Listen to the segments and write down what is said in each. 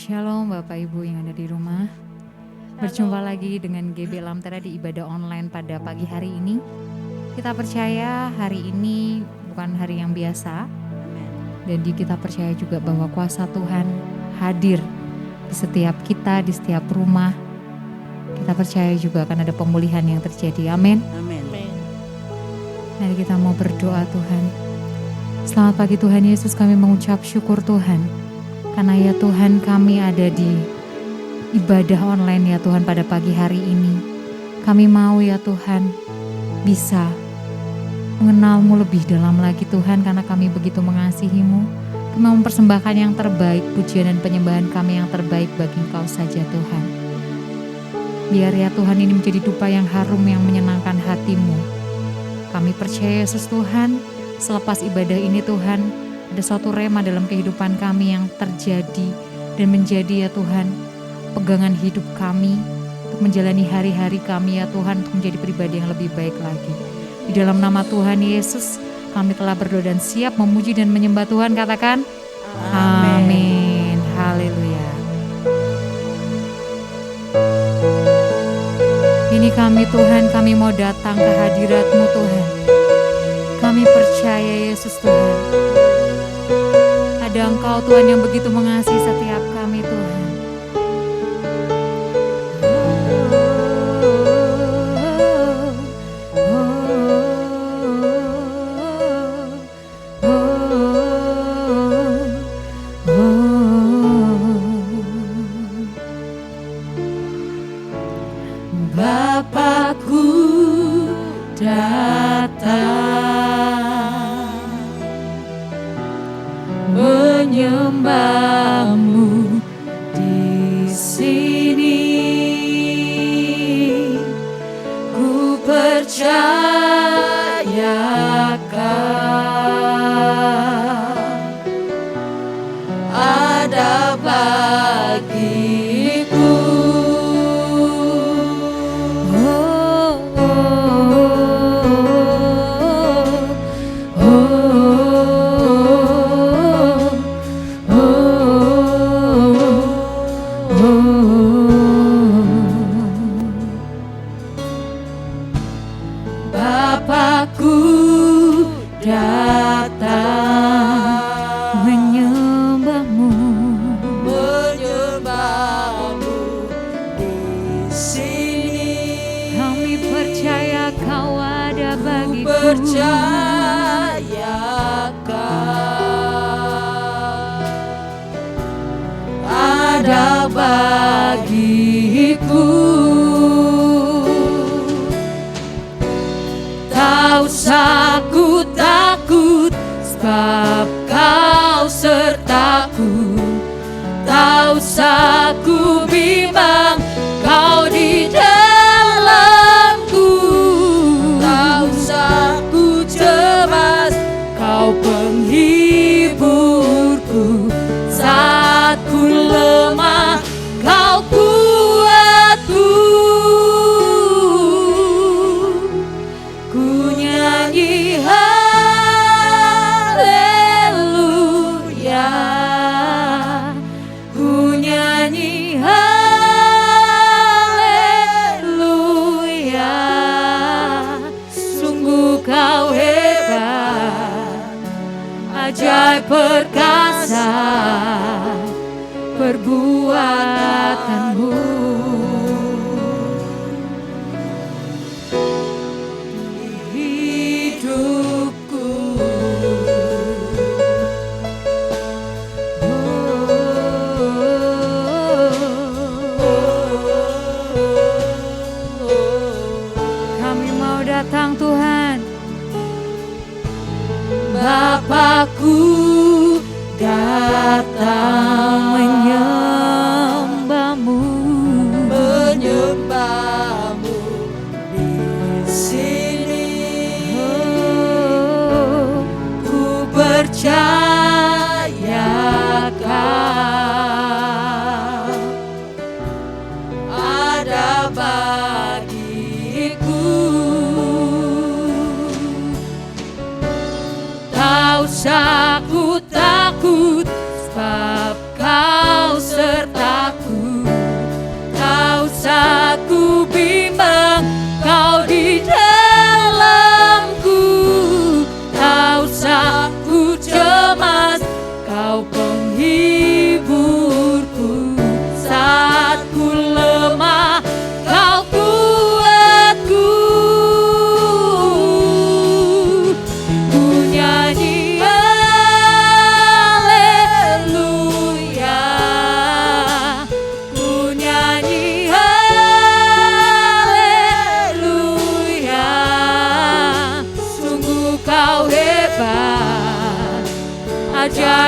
Shalom Bapak Ibu yang ada di rumah. Berjumpa lagi dengan GB Lamtera di ibadah online pada pagi hari ini. Kita percaya hari ini bukan hari yang biasa. Dan kita percaya juga bahwa kuasa Tuhan hadir di setiap kita, di setiap rumah. Kita percaya juga akan ada pemulihan yang terjadi. Amin. Amin. Mari kita mau berdoa Tuhan. Selamat pagi Tuhan Yesus, kami mengucap syukur Tuhan. Karena ya Tuhan kami ada di ibadah online ya Tuhan pada pagi hari ini. Kami mau ya Tuhan bisa mengenal-Mu lebih dalam lagi Tuhan, karena kami begitu mengasihi-Mu. Kami mempersembahkan yang terbaik, pujian dan penyembahan kami yang terbaik bagi Engkau saja Tuhan. Biar ya Tuhan ini menjadi dupa yang harum yang menyenangkan hati-Mu. Kami percaya Yesus Tuhan, selepas ibadah ini Tuhan, ada suatu rema dalam kehidupan kami yang terjadi dan menjadi ya Tuhan pegangan hidup kami untuk menjalani hari-hari kami ya Tuhan, untuk menjadi pribadi yang lebih baik lagi. Di dalam nama Tuhan Yesus kami telah berdoa dan siap memuji dan menyembah Tuhan. Katakan amin. Haleluya. Ini kami Tuhan, kami mau datang ke hadirat-Mu Tuhan. Kami percaya Yesus Tuhan, ada Engkau Tuhan yang begitu mengasihi setiap kami Tuhan. Bapakku datang menyembah-Mu di sini. Ku percayakan ada bagiku. Bapakku datang menyembah-Mu di sini. Kami percaya Kau ada bagiku. Percayakan ada bagiku. Tak usah ku takut, sebab Kau sertaku. Tak usah ku bimbang, Kau di dalamku. Tak usah ku cemas, Kau penghiburku. Saat ku lemah, Kau kuatku. Ku nyanyi haleluya, ku nyanyi haleluya. Sungguh Kau hebat, ajaib perkasa perbuatan-Mu. Hidupku Kami mau datang Tuhan. Bapakku datang Menyembah-Mu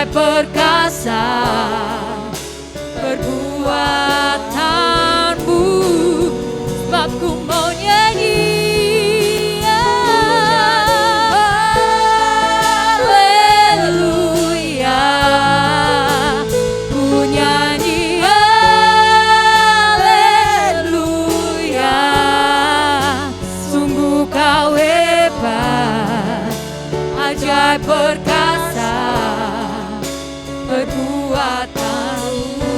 ajaib perkasa perbuatanmu, sebab ku mau nyanyi. Haleluya, ku nyanyi haleluya, sungguh kau hebat, ajaib perkasa perbuatanmu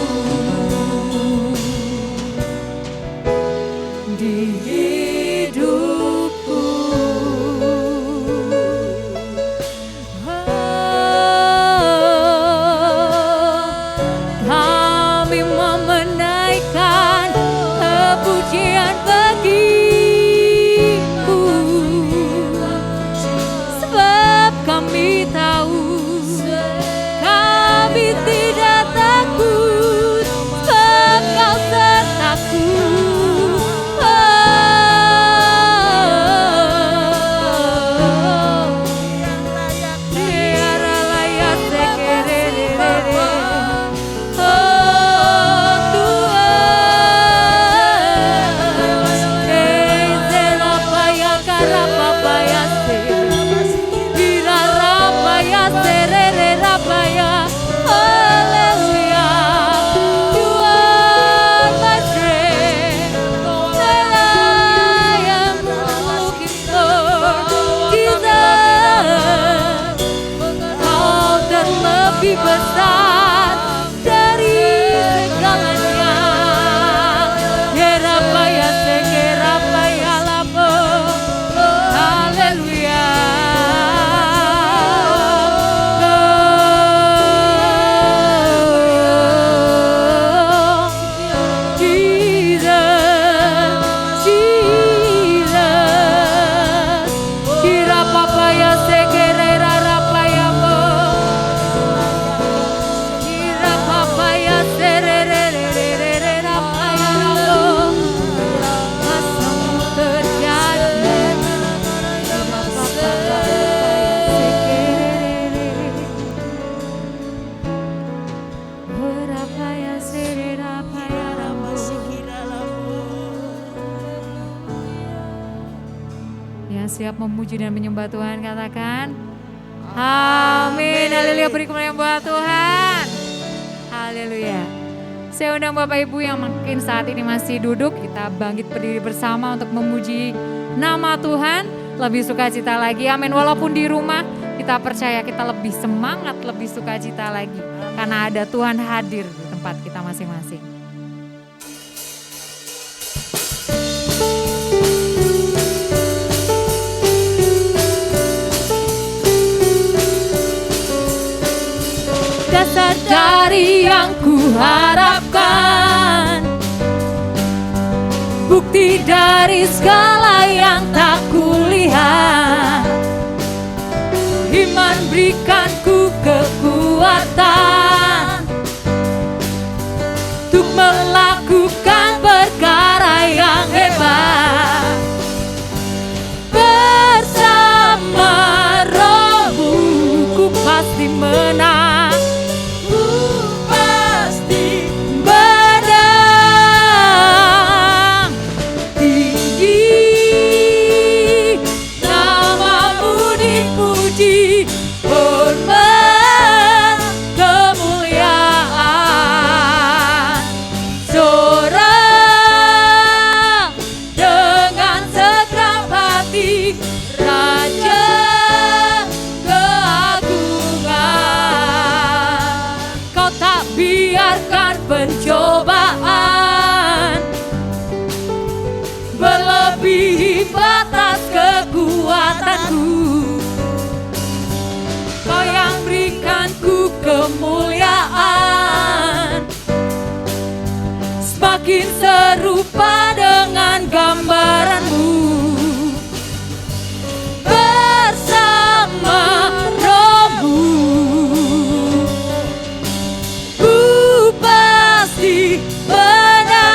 di hidupku. Kami mau menaikkan kepujian bagimu, sebab kami tahu kami tidak takut, sebab kau sertaku. Lebih besar dari segalanya. Yerapaya sekerapaya labo. Haleluya. Jesus, Jesus. Kirapapaya sekerera rapaya mo. Ya, siap memuji dan menyembah Tuhan, katakan amin. Haleluya, beri kemuliaan buat Tuhan. Haleluya. Saya undang Bapak Ibu yang mungkin saat ini masih duduk, kita bangkit berdiri bersama untuk memuji nama Tuhan. Lebih sukacita lagi, amin. Walaupun di rumah, kita percaya kita lebih semangat, lebih sukacita lagi. Karena ada Tuhan hadir di tempat kita masing-masing. Dasar dari yang kuharapkan, bukti dari segala yang tak kulihat. Iman berikanku kekuatan untuk melakukan perkara yang hebat. Bersama Rohmu ku pasti menang. Pencobaan melebihi batas kekuatanku. Kau yang berikanku kemuliaan, semakin serupa dengan gambaranmu. Bersama Rohmu menang.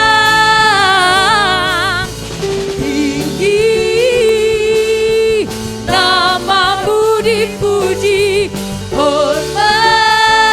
Tinggi namamu dipuji, hormat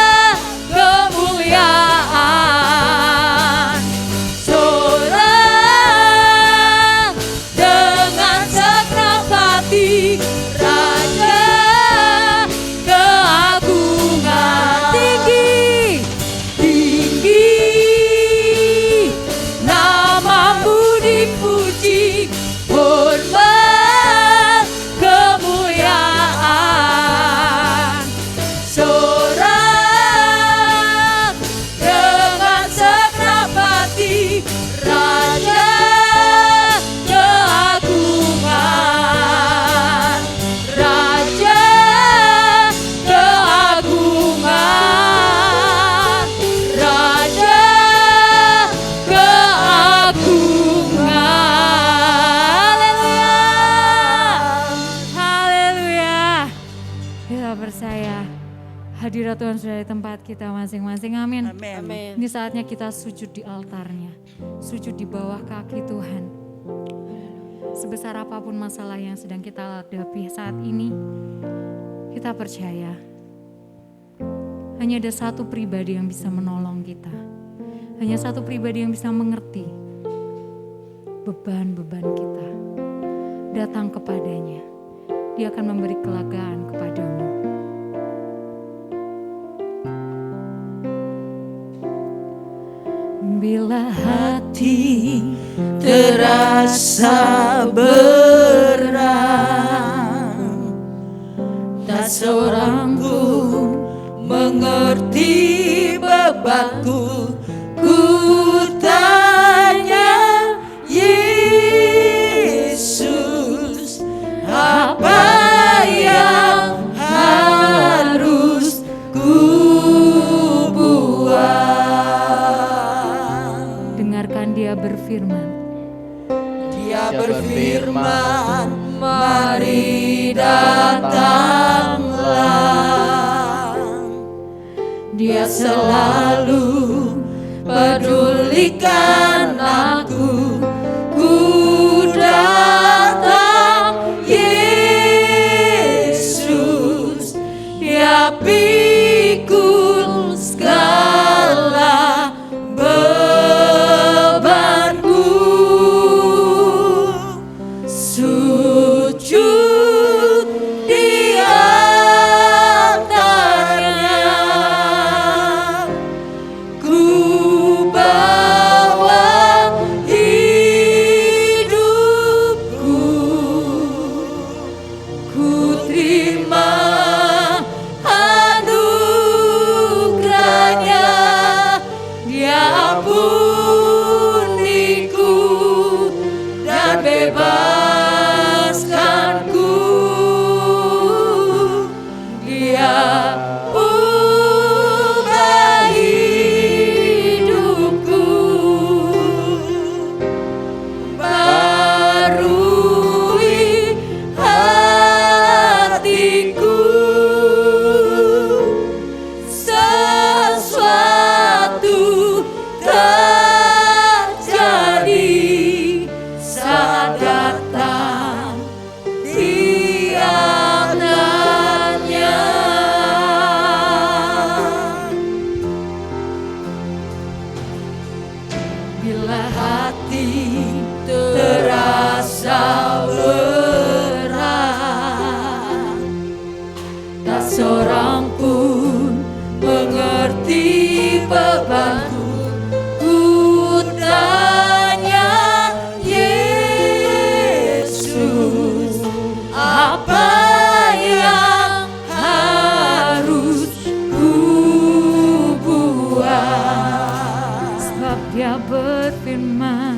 Tuhan sudah di tempat kita masing-masing. Amin. Amin. Ini saatnya kita sujud di altarnya. Sujud di bawah kaki Tuhan. Sebesar apapun masalah yang sedang kita hadapi saat ini, kita percaya hanya ada satu pribadi yang bisa menolong kita. Hanya satu pribadi yang bisa mengerti beban-beban kita. Datang kepadanya. Dia akan memberi kelegaan kepadamu. Bila hati Terasa berat, tak seorang pun mengerti bebanku. Ku tanya Yesus, apa yang harus ku buat? dengarkan dia berfirman. Dia berfirman, mari datanglah. Dia selalu pedulikan aku. Ku datang Yesus, Dia pikul segala bebanku. Sujud di altarnya, ku bawa hidupku. Ku terima anugerahnya, Dia ampuniku dan bebaskanku. Dia ubah hidupku, barui hatiku. Sesuatu terjadi saat datang di altarnya. Bila hati terasa berat, tak seorang pun mengerti bebanku. Ku tanya Yesus, apa yang harus ku buat? Sebab dia berfirman.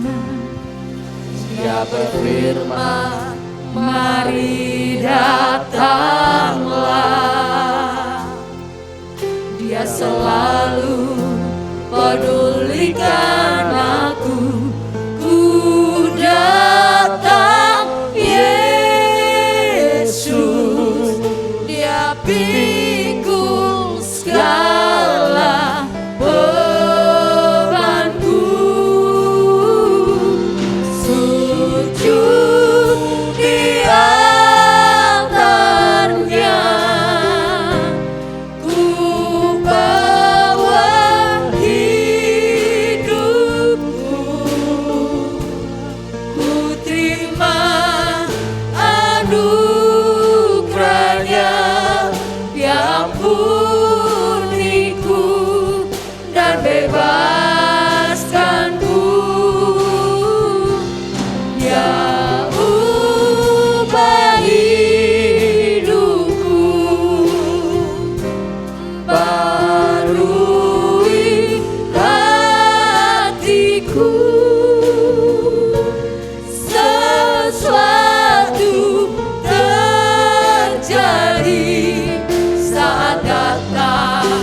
Dia berfirman, mari datanglah. Dia selalu pedulikan aku. Ku datang Yesus, Dia pikul segala bebanku. Sujud di altarnya, ku bawa hidupku. Ku terima anugerahnya, Dia ampuniku dan bebaskanku. Dia ubah hidupku, barui hatiku. Sesuatu terjadi saat datang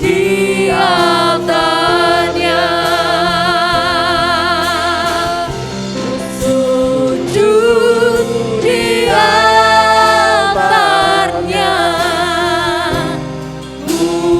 di altarnya. Sujud di altarnya, ku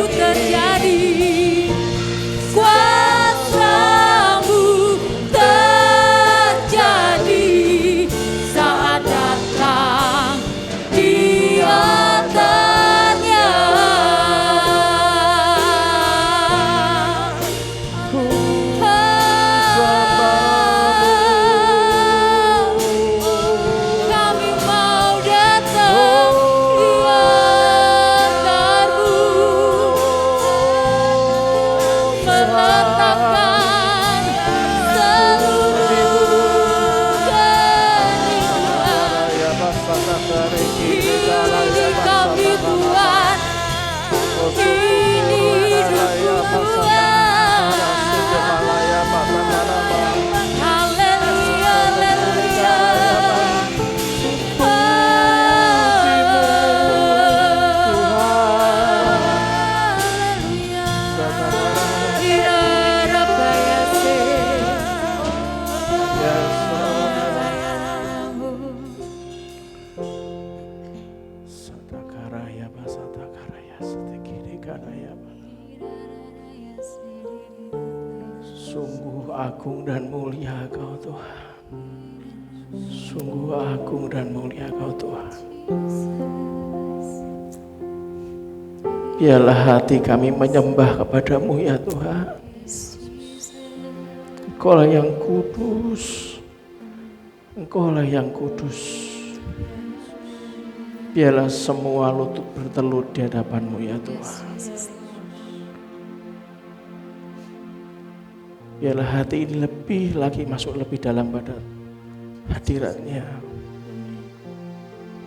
terjadi, kuasa-Mu terjadi saat datang di altarnya. Kami mau datang di altar-Mu, meletakkan seluruh kerinduan. Ini kami Tuhan, ini hidup Tuhan. Haleluya, haleluya. Sungguh agung dan mulia Kau Tuhan. Sungguh agung dan mulia Kau Tuhan. Biarlah hati kami menyembah kepadamu ya Tuhan. Engkaulah yang kudus. Engkaulah yang kudus. Biarlah semua lutut bertelut di hadapan-Mu ya Tuhan. Biarlah hati ini lebih lagi masuk lebih dalam pada hadirat-Nya.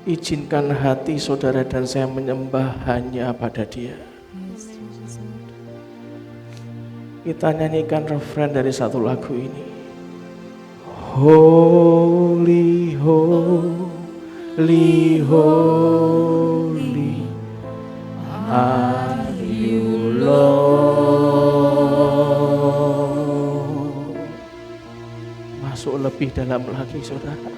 Izinkan hati saudara dan saya menyembah hanya pada Dia. Kita nyanyikan refren dari satu lagu ini. Holy, holy, holy are you Lord. Masuk lebih dalam lagi saudara.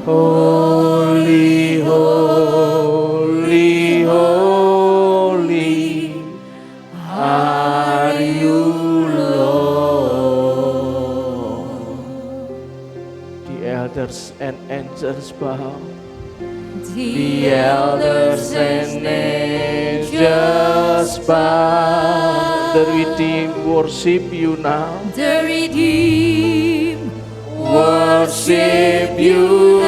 Holy, holy, holy are you Lord. The elders and angels bow. The elders and angels bow. The redeemed worship you now. The redeemed Worship you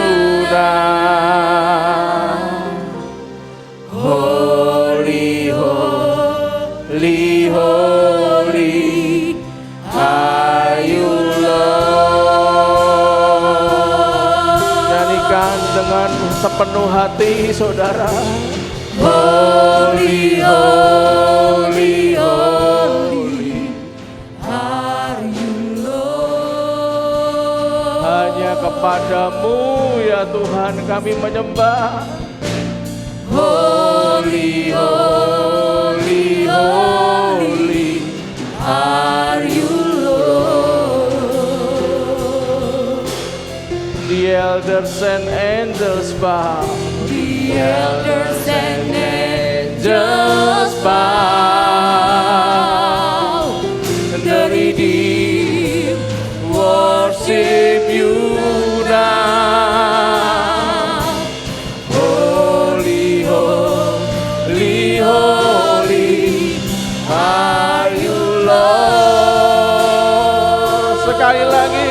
now. Holy, holy, holy are you Lord. Nyanyikan dengan sepenuh hati saudara. Holy, holy, holy are you Lord. hanya kepadamu ya Tuhan kami menyembah. Holy, holy, holy are you Lord. The elders and angels bow. The elders and Angels bow. The redeemed worship you now. Holy, holy, holy are you Lord. Sekali lagi.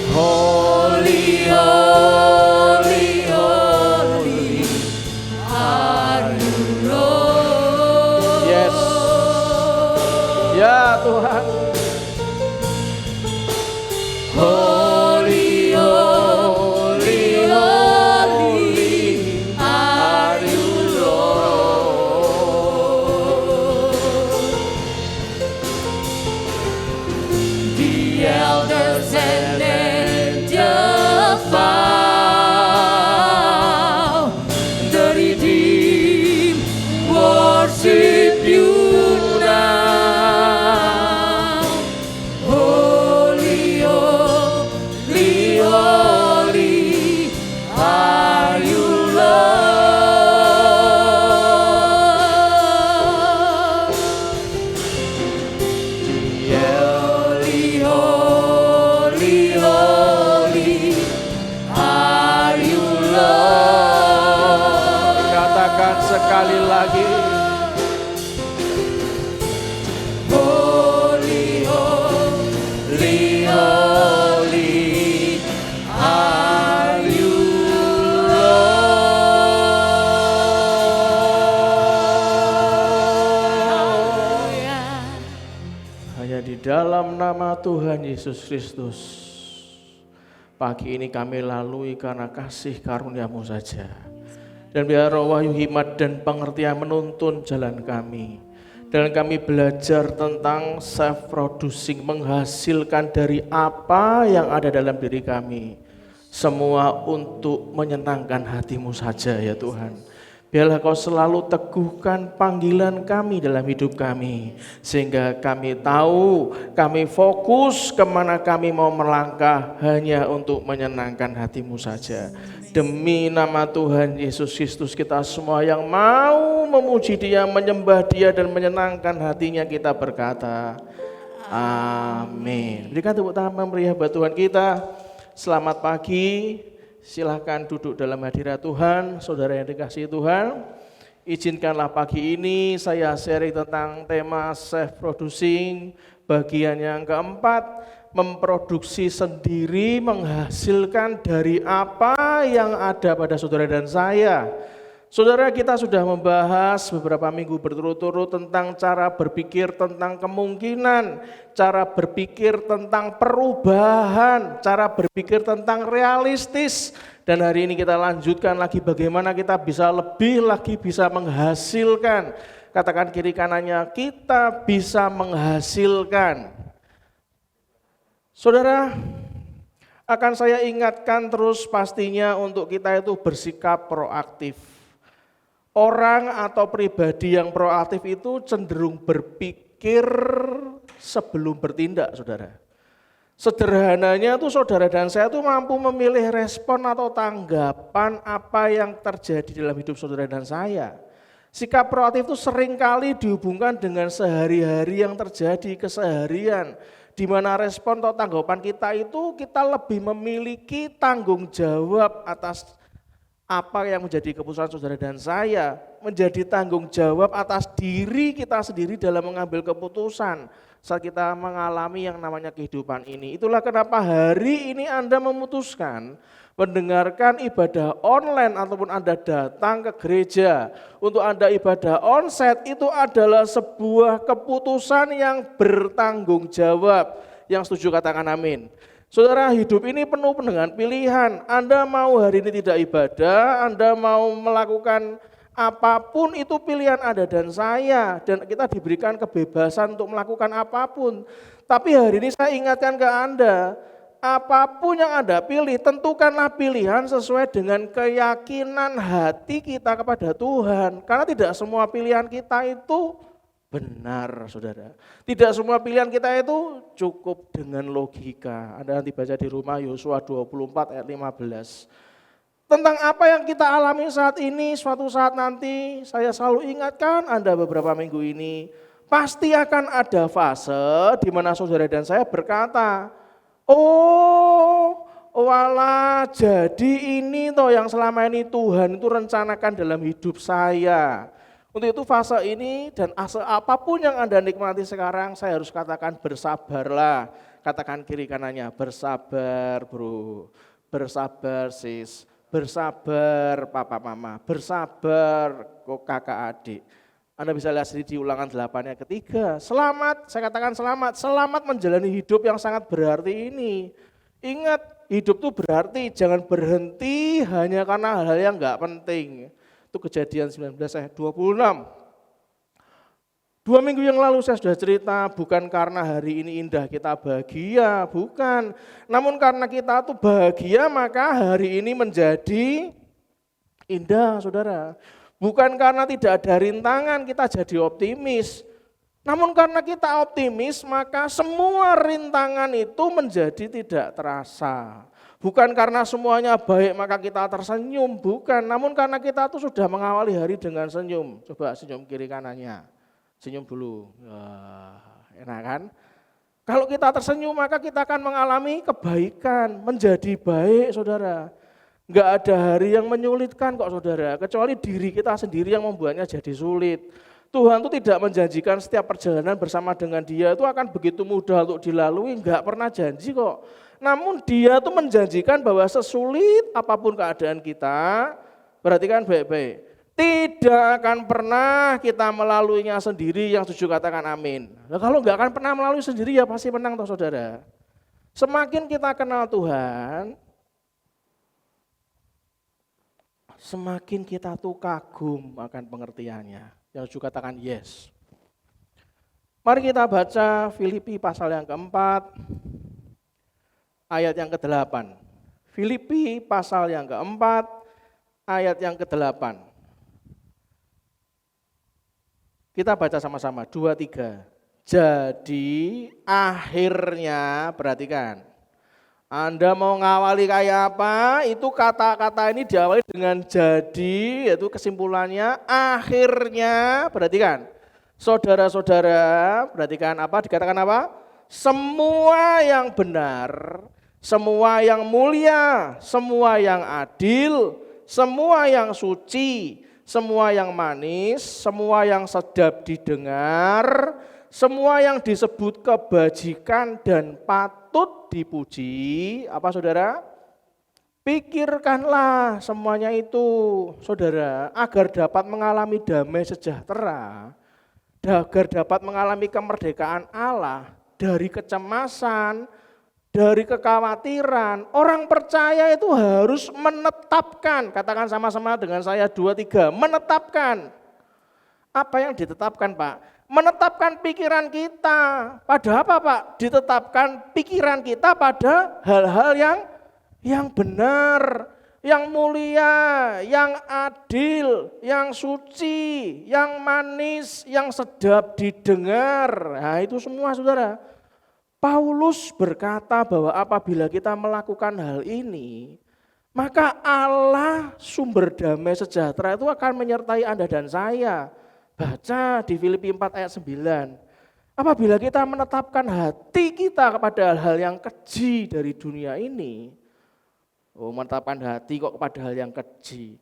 Holy, holy, holy are you Lord. Yes. Ya Tuhan. Holy, holy, holy are you Lord. The elders and angels bow. The redeemed worship you now. Katakan sekali lagi. Holy, holy, holy are you, Lord. Hanya di dalam nama Tuhan Yesus Kristus, pagi ini kami lalui karena kasih karunia-Mu saja. Dan biar roh wahyu hikmat dan pengertian menuntun jalan kami. Dan kami belajar tentang self-producing, menghasilkan dari apa yang ada dalam diri kami. Semua untuk menyenangkan hati-Mu saja ya Tuhan. Biarlah Kau selalu teguhkan panggilan kami dalam hidup kami. Sehingga kami tahu, kami fokus kemana kami mau melangkah hanya untuk menyenangkan hati-Mu saja. Demi nama Tuhan Yesus Kristus, kita semua yang mau memuji Dia, menyembah Dia dan menyenangkan hatinya, kita berkata amin. Berikan tepuk tangan meriah buat Tuhan kita. Selamat pagi. Silahkan duduk dalam hadirat Tuhan, saudara yang dikasihi Tuhan. Izinkanlah pagi ini saya sharing tentang tema self-producing, bagian yang keempat, memproduksi sendiri, menghasilkan dari apa yang ada pada saudara dan saya. Saudara, kita sudah membahas beberapa minggu berturut-turut tentang cara berpikir tentang kemungkinan, cara berpikir tentang perubahan, cara berpikir tentang realistis. Dan hari ini kita lanjutkan lagi bagaimana kita bisa lebih lagi bisa menghasilkan. Katakan kiri kanannya, kita bisa menghasilkan. Saudara, akan saya ingatkan terus pastinya untuk kita itu bersikap proaktif. Orang atau pribadi yang proaktif itu cenderung berpikir sebelum bertindak, saudara. Sederhananya tuh saudara dan saya tuh mampu memilih respon atau tanggapan apa yang terjadi dalam hidup saudara dan saya. Sikap proaktif itu seringkali dihubungkan dengan sehari-hari yang terjadi, keseharian. Di mana respon atau tanggapan kita itu kita lebih memiliki tanggung jawab atas apa yang menjadi keputusan saudara dan saya, menjadi tanggung jawab atas diri kita sendiri dalam mengambil keputusan saat kita mengalami yang namanya kehidupan ini. Itulah kenapa hari ini Anda memutuskan mendengarkan ibadah online ataupun Anda datang ke gereja untuk Anda ibadah onsite, itu adalah sebuah keputusan yang bertanggung jawab. Yang setuju katakan amin. Saudara, hidup ini penuh dengan pilihan. Anda mau hari ini tidak ibadah, Anda mau melakukan apapun, itu pilihan Anda dan saya. Dan kita diberikan kebebasan untuk melakukan apapun. Tapi hari ini saya ingatkan ke Anda, apapun yang Anda pilih, tentukanlah pilihan sesuai dengan keyakinan hati kita kepada Tuhan. Karena tidak semua pilihan kita itu benar, saudara. Tidak semua pilihan kita itu cukup dengan logika. Anda nanti baca di rumah Yosua 24 ayat 15. Tentang apa yang kita alami saat ini, suatu saat nanti saya selalu ingatkan Anda beberapa minggu ini, pasti akan ada fase di mana saudara dan saya berkata, oh, walah, jadi ini toh yang selama ini Tuhan itu rencanakan dalam hidup saya. Untuk itu fase ini dan apapun yang Anda nikmati sekarang, saya harus katakan bersabarlah. Katakan kiri kanannya, bersabar bro, bersabar sis, bersabar papa mama, bersabar kok kakak adik. Anda bisa lihat sendiri di ulangan 8 yang ketiga. Selamat, saya katakan selamat menjalani hidup yang sangat berarti ini. Ingat, hidup itu berarti, jangan berhenti hanya karena hal-hal yang enggak penting. Itu Kejadian 19 ayat 26. 2 minggu yang lalu saya sudah cerita, bukan karena hari ini indah kita bahagia, bukan. Namun karena kita tuh bahagia maka hari ini menjadi indah, saudara. Bukan karena tidak ada rintangan kita jadi optimis. Namun karena kita optimis maka semua rintangan itu menjadi tidak terasa. Bukan karena semuanya baik maka kita tersenyum, bukan. Namun karena kita tuh sudah mengawali hari dengan senyum. Coba senyum kiri kanannya, senyum dulu. Enak kan? Kalau kita tersenyum maka kita akan mengalami kebaikan, menjadi baik, saudara. Enggak ada hari yang menyulitkan kok saudara, kecuali diri kita sendiri yang membuatnya jadi sulit. Tuhan itu tidak menjanjikan setiap perjalanan bersama dengan Dia itu akan begitu mudah untuk dilalui, enggak pernah janji kok. Namun Dia itu menjanjikan bahwa sesulit apapun keadaan kita, perhatikan baik-baik, tidak akan pernah kita melaluinya sendiri. Yang setuju katakan amin. Nah, kalau enggak akan pernah melalui sendiri ya pasti menang toh saudara. Semakin kita kenal Tuhan, semakin kita tuh kagum akan pengertiannya. Yang juga katakan yes. Mari kita baca Filipi pasal yang keempat, ayat yang ke-8. Filipi pasal yang keempat, ayat yang ke-8. Kita baca sama-sama, 2, 3. Jadi akhirnya, perhatikan. Anda mau ngawali kayak apa, itu kata-kata ini diawali dengan jadi, yaitu kesimpulannya akhirnya, perhatikan. Saudara-saudara, perhatikan apa, dikatakan apa? Semua yang benar, semua yang mulia, semua yang adil, semua yang suci, semua yang manis, semua yang sedap didengar, semua yang disebut kebajikan dan patut dipuji, apa saudara? Pikirkanlah semuanya itu, saudara, agar dapat mengalami damai sejahtera, agar dapat mengalami kemerdekaan Allah dari kecemasan, dari kekhawatiran. Orang percaya itu harus menetapkan, katakan sama-sama dengan saya 2, 3, menetapkan. Apa yang ditetapkan Pak? Menetapkan pikiran kita. Pada apa Pak? Ditetapkan pikiran kita pada hal-hal yang benar, yang mulia, yang adil, yang suci, yang manis, yang sedap didengar. Nah itu semua saudara. Paulus berkata bahwa apabila kita melakukan hal ini, maka Allah sumber damai sejahtera itu akan menyertai Anda dan saya. Baca di Filipi 4 ayat 9. Apabila kita menetapkan hati kita kepada hal-hal yang keji dari dunia ini, menetapkan hati kok kepada hal yang keji.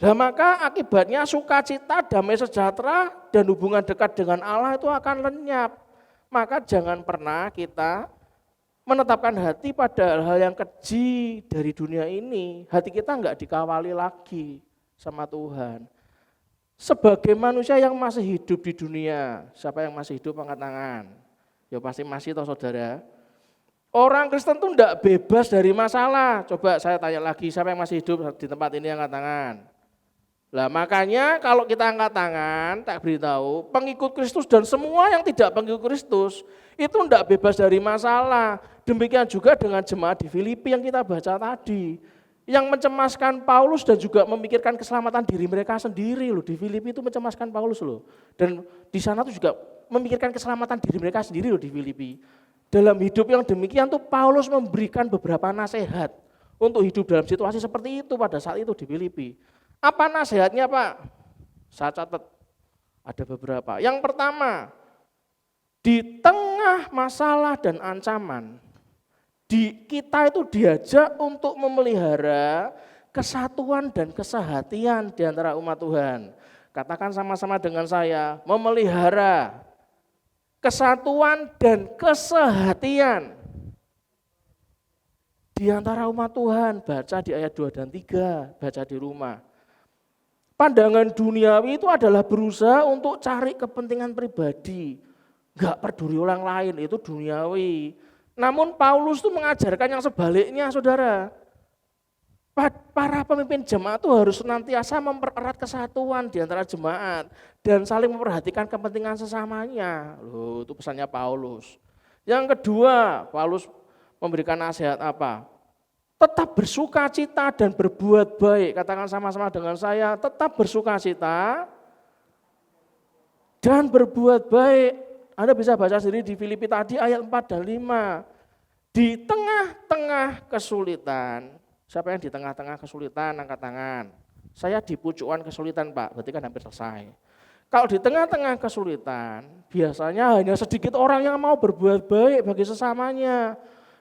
Nah maka akibatnya sukacita, damai sejahtera, dan hubungan dekat dengan Allah itu akan lenyap. Maka jangan pernah kita menetapkan hati pada hal-hal yang keji dari dunia ini. Hati kita enggak dikawali lagi sama Tuhan. Sebagai manusia yang masih hidup di dunia, siapa yang masih hidup angkat tangan? Ya pasti masih toh saudara. Orang Kristen tuh enggak bebas dari masalah. Coba saya tanya lagi, siapa yang masih hidup di tempat ini angkat tangan? Lah makanya kalau kita angkat tangan, tak beritahu, pengikut Kristus dan semua yang tidak pengikut Kristus itu enggak bebas dari masalah. Demikian juga dengan jemaat di Filipi yang kita baca tadi. Yang mencemaskan Paulus dan juga memikirkan keselamatan diri mereka sendiri loh. Di Filipi itu mencemaskan Paulus loh. Dan di sana tuh juga memikirkan keselamatan diri mereka sendiri loh di Filipi. Dalam hidup yang demikian tuh Paulus memberikan beberapa nasihat untuk hidup dalam situasi seperti itu pada saat itu di Filipi. Apa nasihatnya Pak? Saya catat ada beberapa. Yang pertama, di tengah masalah dan ancaman, kita itu diajak untuk memelihara kesatuan dan kesehatian di antara umat Tuhan. Katakan sama-sama dengan saya, memelihara kesatuan dan kesehatian di antara umat Tuhan. Baca di ayat 2 dan 3, baca di rumah. Pandangan duniawi itu adalah berusaha untuk cari kepentingan pribadi. Enggak peduli orang lain, itu duniawi. Namun Paulus itu mengajarkan yang sebaliknya saudara. Para pemimpin jemaat itu harus senantiasa mempererat kesatuan di antara jemaat dan saling memperhatikan kepentingan sesamanya. Loh, itu pesannya Paulus. Yang kedua, Paulus memberikan nasihat apa? Tetap bersukacita dan berbuat baik. Katakan sama-sama dengan saya, tetap bersukacita dan berbuat baik. Anda bisa baca sendiri di Filipi tadi ayat 4 dan 5. Di tengah-tengah kesulitan, siapa yang di tengah-tengah kesulitan angkat tangan. Saya di pucukan kesulitan Pak, berarti kan hampir selesai. Kalau di tengah-tengah kesulitan, biasanya hanya sedikit orang yang mau berbuat baik bagi sesamanya.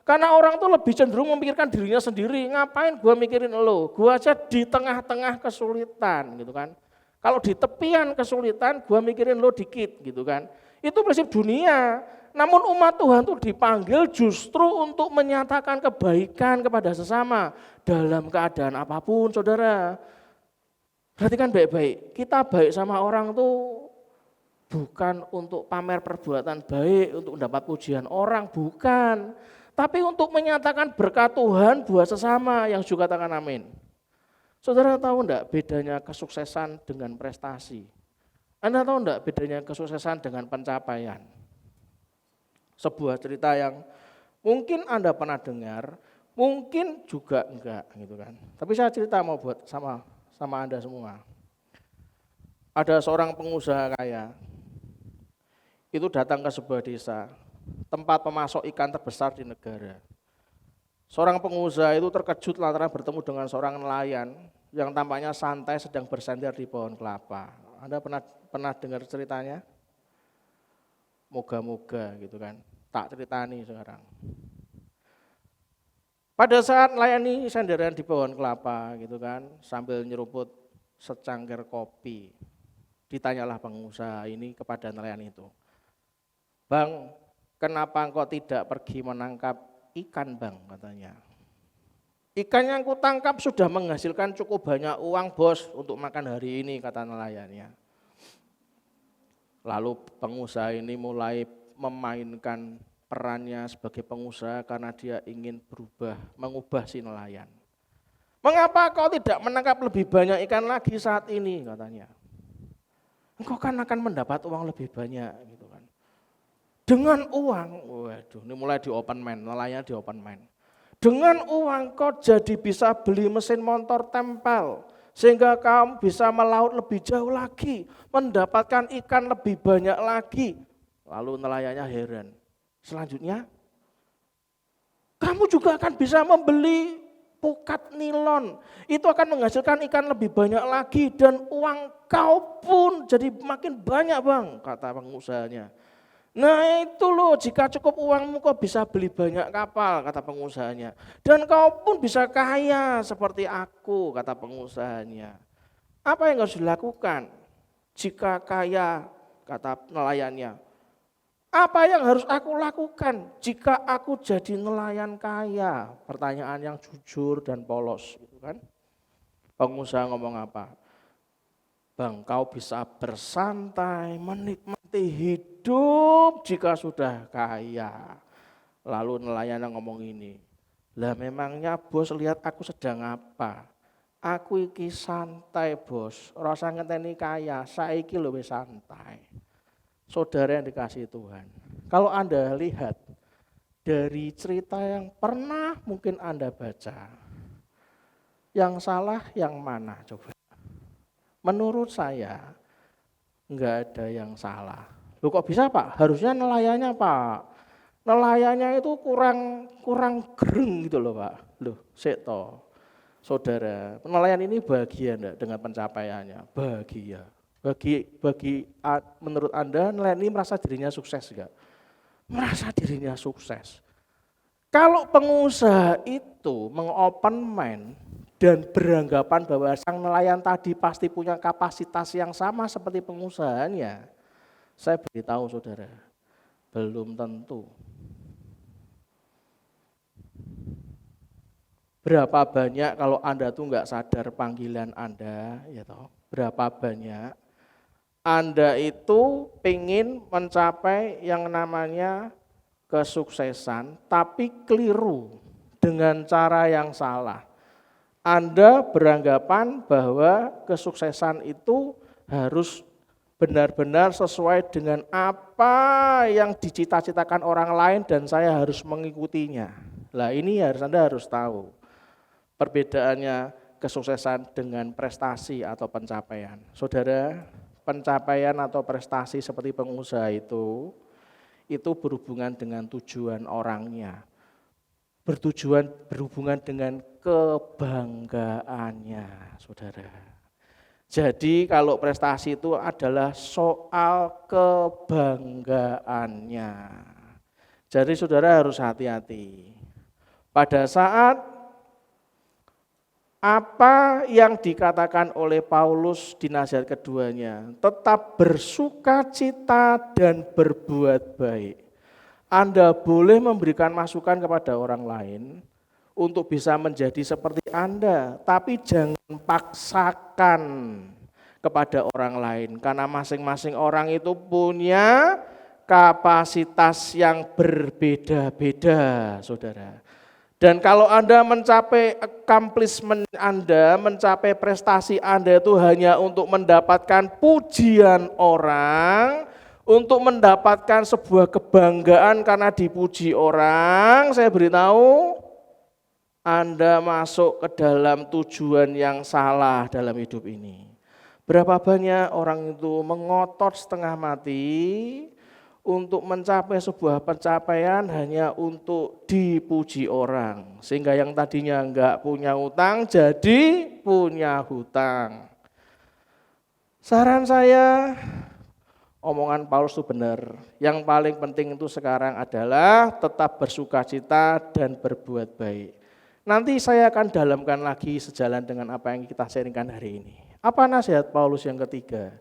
Karena orang tuh lebih cenderung memikirkan dirinya sendiri, ngapain gua mikirin lo, gua aja di tengah-tengah kesulitan gitu kan. Kalau di tepian kesulitan, gua mikirin lo dikit gitu kan. Itu prinsip dunia. Namun umat Tuhan tuh dipanggil justru untuk menyatakan kebaikan kepada sesama dalam keadaan apapun, saudara. Perhatikan baik-baik, kita baik sama orang tuh bukan untuk pamer perbuatan baik, untuk mendapat pujian orang, bukan. Tapi untuk menyatakan berkat Tuhan buat sesama, yang juga katakan amin. Saudara tahu enggak bedanya kesuksesan dengan prestasi? Anda tahu enggak bedanya kesuksesan dengan pencapaian? Sebuah cerita yang mungkin Anda pernah dengar, mungkin juga enggak gitu kan. Tapi saya cerita mau buat sama Anda semua. Ada seorang pengusaha kaya, itu datang ke sebuah desa, tempat pemasok ikan terbesar di negara. Seorang pengusaha itu terkejut lantaran bertemu dengan seorang nelayan yang tampaknya santai sedang bersandar di pohon kelapa. Anda pernah dengar ceritanya? Moga-moga gitu kan, tak ceritani sekarang. Pada saat nelayan ini sandaran di pohon kelapa gitu kan, sambil nyeruput secangkir kopi, ditanyalah pengusaha ini kepada nelayan itu, "Bang, kenapa engkau tidak pergi menangkap ikan, Bang?" katanya. "Ikan yang kutangkap sudah menghasilkan cukup banyak uang, Bos, untuk makan hari ini," kata nelayannya. Lalu pengusaha ini mulai memainkan perannya sebagai pengusaha karena dia ingin mengubah si nelayan. "Mengapa kau tidak menangkap lebih banyak ikan lagi saat ini?" katanya. "Engkau kan akan mendapat uang lebih banyak," gitu kan. Dengan uang, waduh ini mulai di open mind, nelayan di open mind. "Dengan uang kau jadi bisa beli mesin motor tempel, sehingga kamu bisa melaut lebih jauh lagi, mendapatkan ikan lebih banyak lagi." Lalu nelayannya heran. "Selanjutnya, kamu juga akan bisa membeli pukat nilon, itu akan menghasilkan ikan lebih banyak lagi dan uang kau pun jadi makin banyak, Bang," kata pengusahanya. "Nah itu loh, jika cukup uangmu kau bisa beli banyak kapal," kata pengusahanya. "Dan kau pun bisa kaya seperti aku," kata pengusahanya. "Apa yang harus dilakukan jika kaya?" kata nelayannya. "Apa yang harus aku lakukan jika aku jadi nelayan kaya?" Pertanyaan yang jujur dan polos gitu kan. Pengusaha ngomong apa? "Bang, kau bisa bersantai, menikmati hidup jika sudah kaya." Lalu nelayan ngomong ini, "Lah memangnya bos lihat aku sedang apa? Aku iki santai, Bos. Ora usah ngenteni kaya, saiki lho wis santai." Saudara yang dikasihi Tuhan, kalau Anda lihat dari cerita yang pernah mungkin Anda baca, yang salah yang mana coba? Menurut saya enggak ada yang salah. Loh kok bisa, Pak? Harusnya nelayannya, Pak. Nelayannya itu kurang gereng gitu loh, Pak. Loh, sik toh. Saudara, nelayan ini bahagia enggak dengan pencapaiannya? Bahagia. Menurut Anda nelayan ini merasa dirinya sukses enggak? Merasa dirinya sukses. Kalau pengusaha itu mengopen mind dan beranggapan bahwa sang nelayan tadi pasti punya kapasitas yang sama seperti pengusahanya, saya beritahu saudara, belum tentu. Berapa banyak kalau Anda tuh enggak sadar panggilan Anda, ya toh, berapa banyak Anda itu pengen mencapai yang namanya kesuksesan, tapi keliru dengan cara yang salah. Anda beranggapan bahwa kesuksesan itu harus benar-benar sesuai dengan apa yang dicita-citakan orang lain dan saya harus mengikutinya. Lah ini Anda harus tahu perbedaannya kesuksesan dengan prestasi atau pencapaian. Saudara, pencapaian atau prestasi seperti pengusaha itu berhubungan dengan tujuan orangnya, berhubungan dengan kebanggaannya, saudara. Jadi kalau prestasi itu adalah soal kebanggaannya. Jadi saudara harus hati-hati. Pada saat apa yang dikatakan oleh Paulus di nasihat keduanya, tetap bersukacita dan berbuat baik. Anda boleh memberikan masukan kepada orang lain untuk bisa menjadi seperti Anda, tapi jangan paksakan kepada orang lain, karena masing-masing orang itu punya kapasitas yang berbeda-beda, saudara. Dan kalau Anda mencapai accomplishment Anda, mencapai prestasi Anda itu hanya untuk mendapatkan pujian orang, untuk mendapatkan sebuah kebanggaan karena dipuji orang, saya beritahu, Anda masuk ke dalam tujuan yang salah dalam hidup ini. Berapa banyak orang itu mengotot setengah mati untuk mencapai sebuah pencapaian hanya untuk dipuji orang. Sehingga yang tadinya enggak punya utang jadi punya hutang. Saran saya, omongan Paulus itu benar. Yang paling penting itu sekarang adalah tetap bersukacita dan berbuat baik. Nanti saya akan dalamkan lagi sejalan dengan apa yang kita sharingkan hari ini. Apa nasihat Paulus yang ketiga?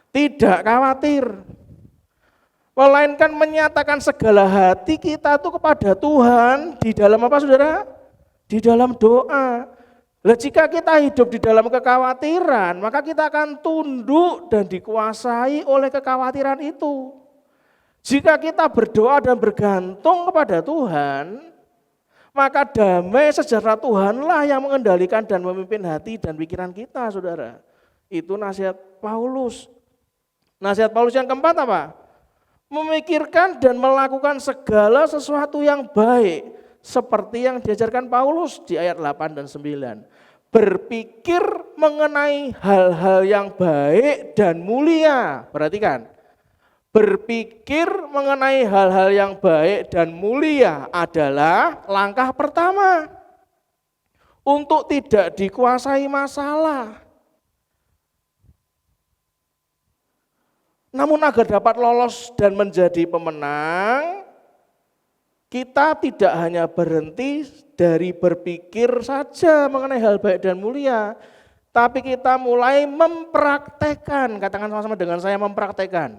Tidak khawatir. Melainkan menyatakan segala hati kita itu kepada Tuhan di dalam apa, saudara? Di dalam doa. Nah, jika kita hidup di dalam kekhawatiran, maka kita akan tunduk dan dikuasai oleh kekhawatiran itu. Jika kita berdoa dan bergantung kepada Tuhan, maka damai sejahtera Tuhanlah yang mengendalikan dan memimpin hati dan pikiran kita, saudara. Itu nasihat Paulus. Nasihat Paulus yang keempat apa? Memikirkan dan melakukan segala sesuatu yang baik seperti yang diajarkan Paulus di ayat 8 dan 9. Berpikir mengenai hal-hal yang baik dan mulia. Perhatikan. Berpikir mengenai hal-hal yang baik dan mulia adalah langkah pertama untuk tidak dikuasai masalah. Namun agar dapat lolos dan menjadi pemenang, kita tidak hanya berhenti dari berpikir saja mengenai hal baik dan mulia, tapi kita mulai mempraktekkan, katakan sama-sama dengan saya, mempraktekkan.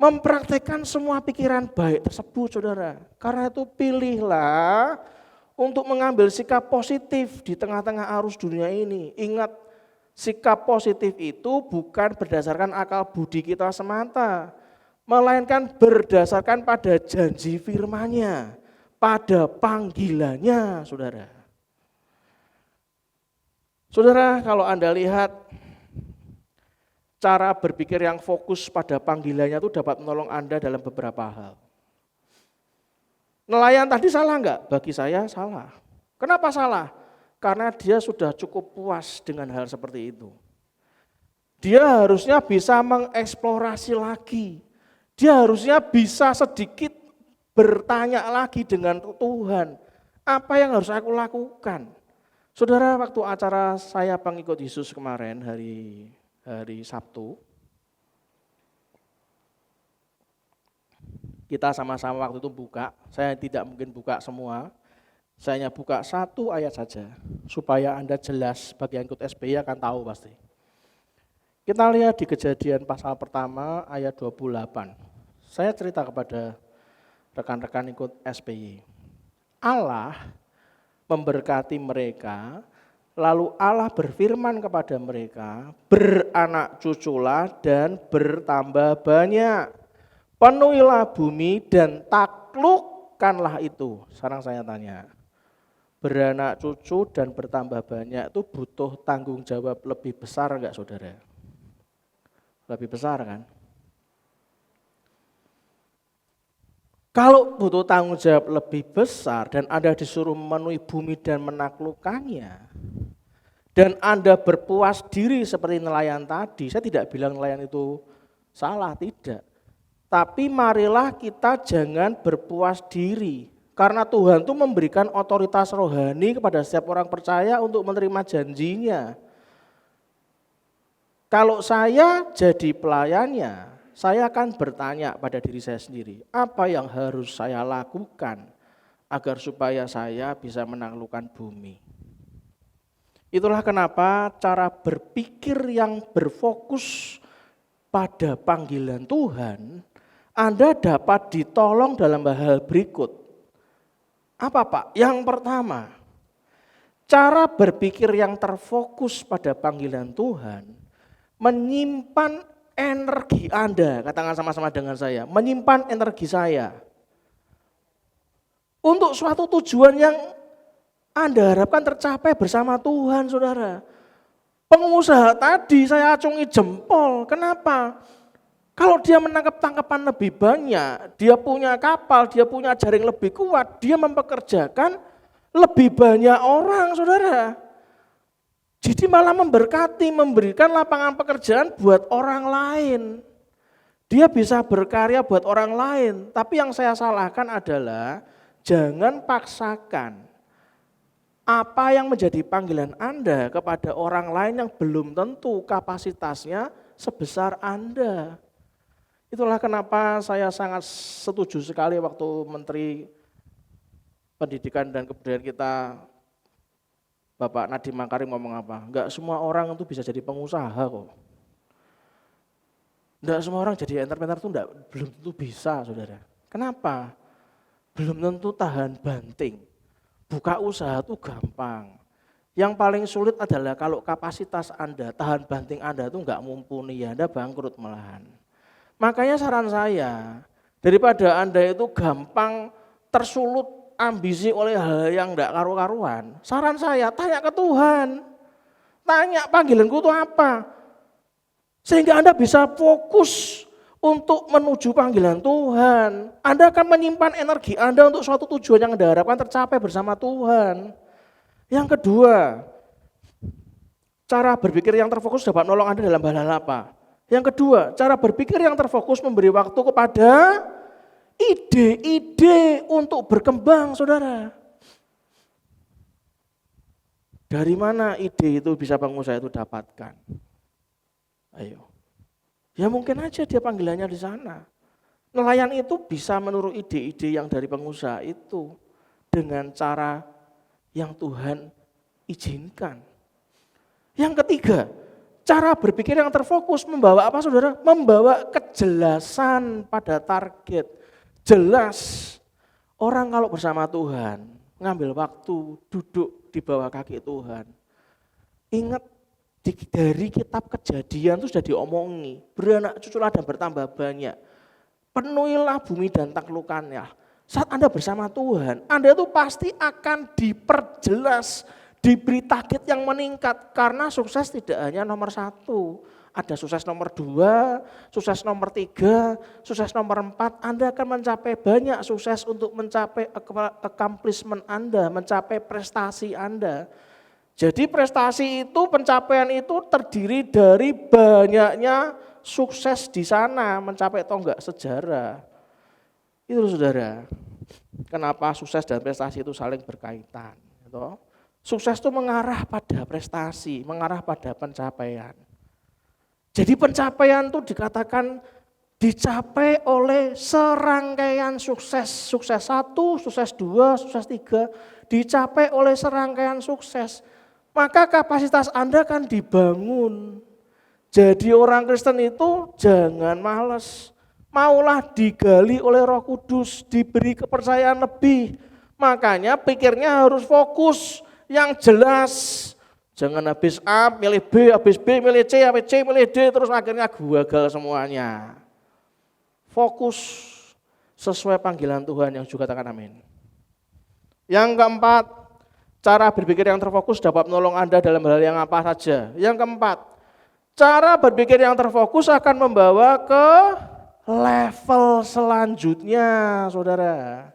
Mempraktekkan semua pikiran baik tersebut, saudara. Karena itu pilihlah untuk mengambil sikap positif di tengah-tengah arus dunia ini. Ingat, sikap positif itu bukan berdasarkan akal budi kita semata, melainkan berdasarkan pada janji firman-Nya, pada panggilannya, saudara. Saudara, kalau Anda lihat cara berpikir yang fokus pada panggilannya itu dapat menolong Anda dalam beberapa hal. Nelayan tadi salah enggak? Bagi saya salah. Kenapa salah? Karena dia sudah cukup puas dengan hal seperti itu. Dia harusnya bisa mengeksplorasi lagi. Dia harusnya bisa sedikit bertanya lagi dengan Tuhan. Apa yang harus aku lakukan? Saudara, waktu acara saya pengikut Yesus kemarin hari Sabtu, kita sama-sama waktu itu buka. Saya tidak mungkin buka semua. Saya hanya buka satu ayat saja, supaya Anda jelas, bagi yang ikut SBY akan tahu pasti. Kita lihat di Kejadian pasal pertama ayat 28. Saya cerita kepada rekan-rekan ikut SBY. Allah memberkati mereka, lalu Allah berfirman kepada mereka, beranak cuculah dan bertambah banyak. Penuhilah bumi dan taklukkanlah itu. Sekarang saya tanya. Beranak cucu dan bertambah banyak itu butuh tanggung jawab lebih besar enggak, saudara? Lebih besar kan? Kalau butuh tanggung jawab lebih besar dan Anda disuruh memenuhi bumi dan menaklukkannya, dan Anda berpuas diri seperti nelayan tadi, saya tidak bilang nelayan itu salah, tidak. Tapi marilah kita jangan berpuas diri. Karena Tuhan itu memberikan otoritas rohani kepada setiap orang percaya untuk menerima janjinya. Kalau saya jadi pelayannya, saya akan bertanya pada diri saya sendiri, apa yang harus saya lakukan agar supaya saya bisa menaklukkan bumi. Itulah kenapa cara berpikir yang berfokus pada panggilan Tuhan, Anda dapat ditolong dalam hal berikut. Apa Pak? Yang pertama, cara berpikir yang terfokus pada panggilan Tuhan, menyimpan energi Anda, katakan sama-sama dengan saya, menyimpan energi saya untuk suatu tujuan yang Anda harapkan tercapai bersama Tuhan, saudara. Pengusaha tadi saya acungi jempol, kenapa? Kalau dia menangkap tangkapan lebih banyak, dia punya kapal, dia punya jaring lebih kuat, dia mempekerjakan lebih banyak orang, saudara. Jadi malah memberkati, memberikan lapangan pekerjaan buat orang lain. Dia bisa berkarya buat orang lain, tapi yang saya salahkan adalah jangan paksakan apa yang menjadi panggilan Anda kepada orang lain yang belum tentu kapasitasnya sebesar Anda. Itulah kenapa saya sangat setuju sekali waktu Menteri Pendidikan dan Kebudayaan kita, Bapak Nadiem Makarim ngomong apa? Enggak semua orang itu bisa jadi pengusaha kok. Enggak semua orang jadi entrepreneur itu belum tentu bisa, saudara. Kenapa? Belum tentu tahan banting. Buka usaha itu gampang. Yang paling sulit adalah kalau kapasitas Anda, tahan banting Anda itu enggak mumpuni, ya Anda bangkrut malahan. Makanya saran saya, daripada Anda itu gampang tersulut ambisi oleh hal yang enggak karu-karuan, saran saya tanya ke Tuhan. Tanya panggilanku itu apa? Sehingga Anda bisa fokus untuk menuju panggilan Tuhan. Anda akan menyimpan energi Anda untuk suatu tujuan yang Anda harapkan tercapai bersama Tuhan. Yang kedua, cara berpikir yang terfokus dapat menolong Anda dalam hal apa? Yang kedua, cara berpikir yang terfokus memberi waktu kepada ide-ide untuk berkembang, saudara. Dari mana ide itu bisa pengusaha itu dapatkan? Ayo. Ya mungkin aja dia panggilannya di sana. Nelayan itu bisa meniru ide-ide yang dari pengusaha itu dengan cara yang Tuhan izinkan. Yang ketiga, cara berpikir yang terfokus membawa apa, saudara? Membawa kejelasan pada target. Jelas, orang kalau bersama Tuhan, ngambil waktu, duduk di bawah kaki Tuhan. Ingat, dari kitab Kejadian itu sudah diomongi, beranak cuculah dan bertambah banyak. Penuhilah bumi dan taklukannya. Saat Anda bersama Tuhan, Anda itu pasti akan diperjelas, diberi target yang meningkat, karena sukses tidak hanya nomor 1, ada sukses nomor 2, sukses nomor 3, sukses nomor 4, Anda akan mencapai banyak sukses untuk mencapai accomplishment Anda, mencapai prestasi Anda. Jadi prestasi itu, pencapaian itu terdiri dari banyaknya sukses di sana, mencapai tonggak sejarah. Itu saudara, kenapa sukses dan prestasi itu saling berkaitan, gitu. Sukses itu mengarah pada prestasi, mengarah pada pencapaian. Jadi pencapaian itu dikatakan dicapai oleh serangkaian sukses. Sukses 1, sukses 2, sukses 3, dicapai oleh serangkaian sukses. Maka kapasitas Anda kan dibangun. Jadi orang Kristen itu jangan malas. Maulah digali oleh Roh Kudus, diberi kepercayaan lebih. Makanya pikirnya harus fokus. Yang jelas, jangan habis A, milih B, habis B, milih C, habis C, milih D, terus akhirnya gagal semuanya. Fokus sesuai panggilan Tuhan yang juga katakan amin. Yang keempat, cara berpikir yang terfokus dapat menolong Anda dalam hal yang apa saja. Yang keempat, cara berpikir yang terfokus akan membawa ke level selanjutnya, saudara.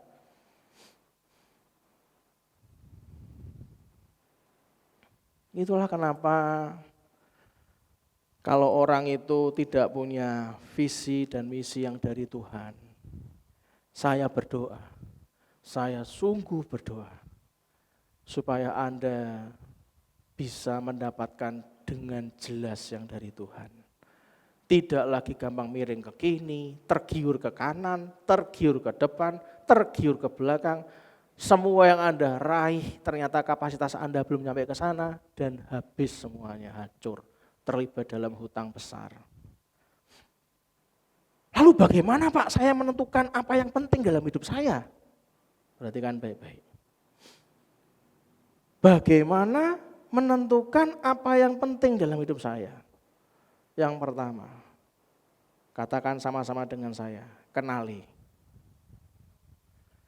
Itulah kenapa kalau orang itu tidak punya visi dan misi yang dari Tuhan, saya berdoa, saya sungguh berdoa, supaya Anda bisa mendapatkan dengan jelas yang dari Tuhan. Tidak lagi gampang miring ke kiri, tergiur ke kanan, tergiur ke depan, tergiur ke belakang, Semua yang Anda raih ternyata kapasitas Anda belum sampai ke sana dan habis semuanya, hancur, terlibat dalam hutang besar. Lalu bagaimana Pak saya menentukan apa yang penting dalam hidup saya? Perhatikan baik-baik. Bagaimana menentukan apa yang penting dalam hidup saya? Yang pertama, katakan sama-sama dengan saya, kenali.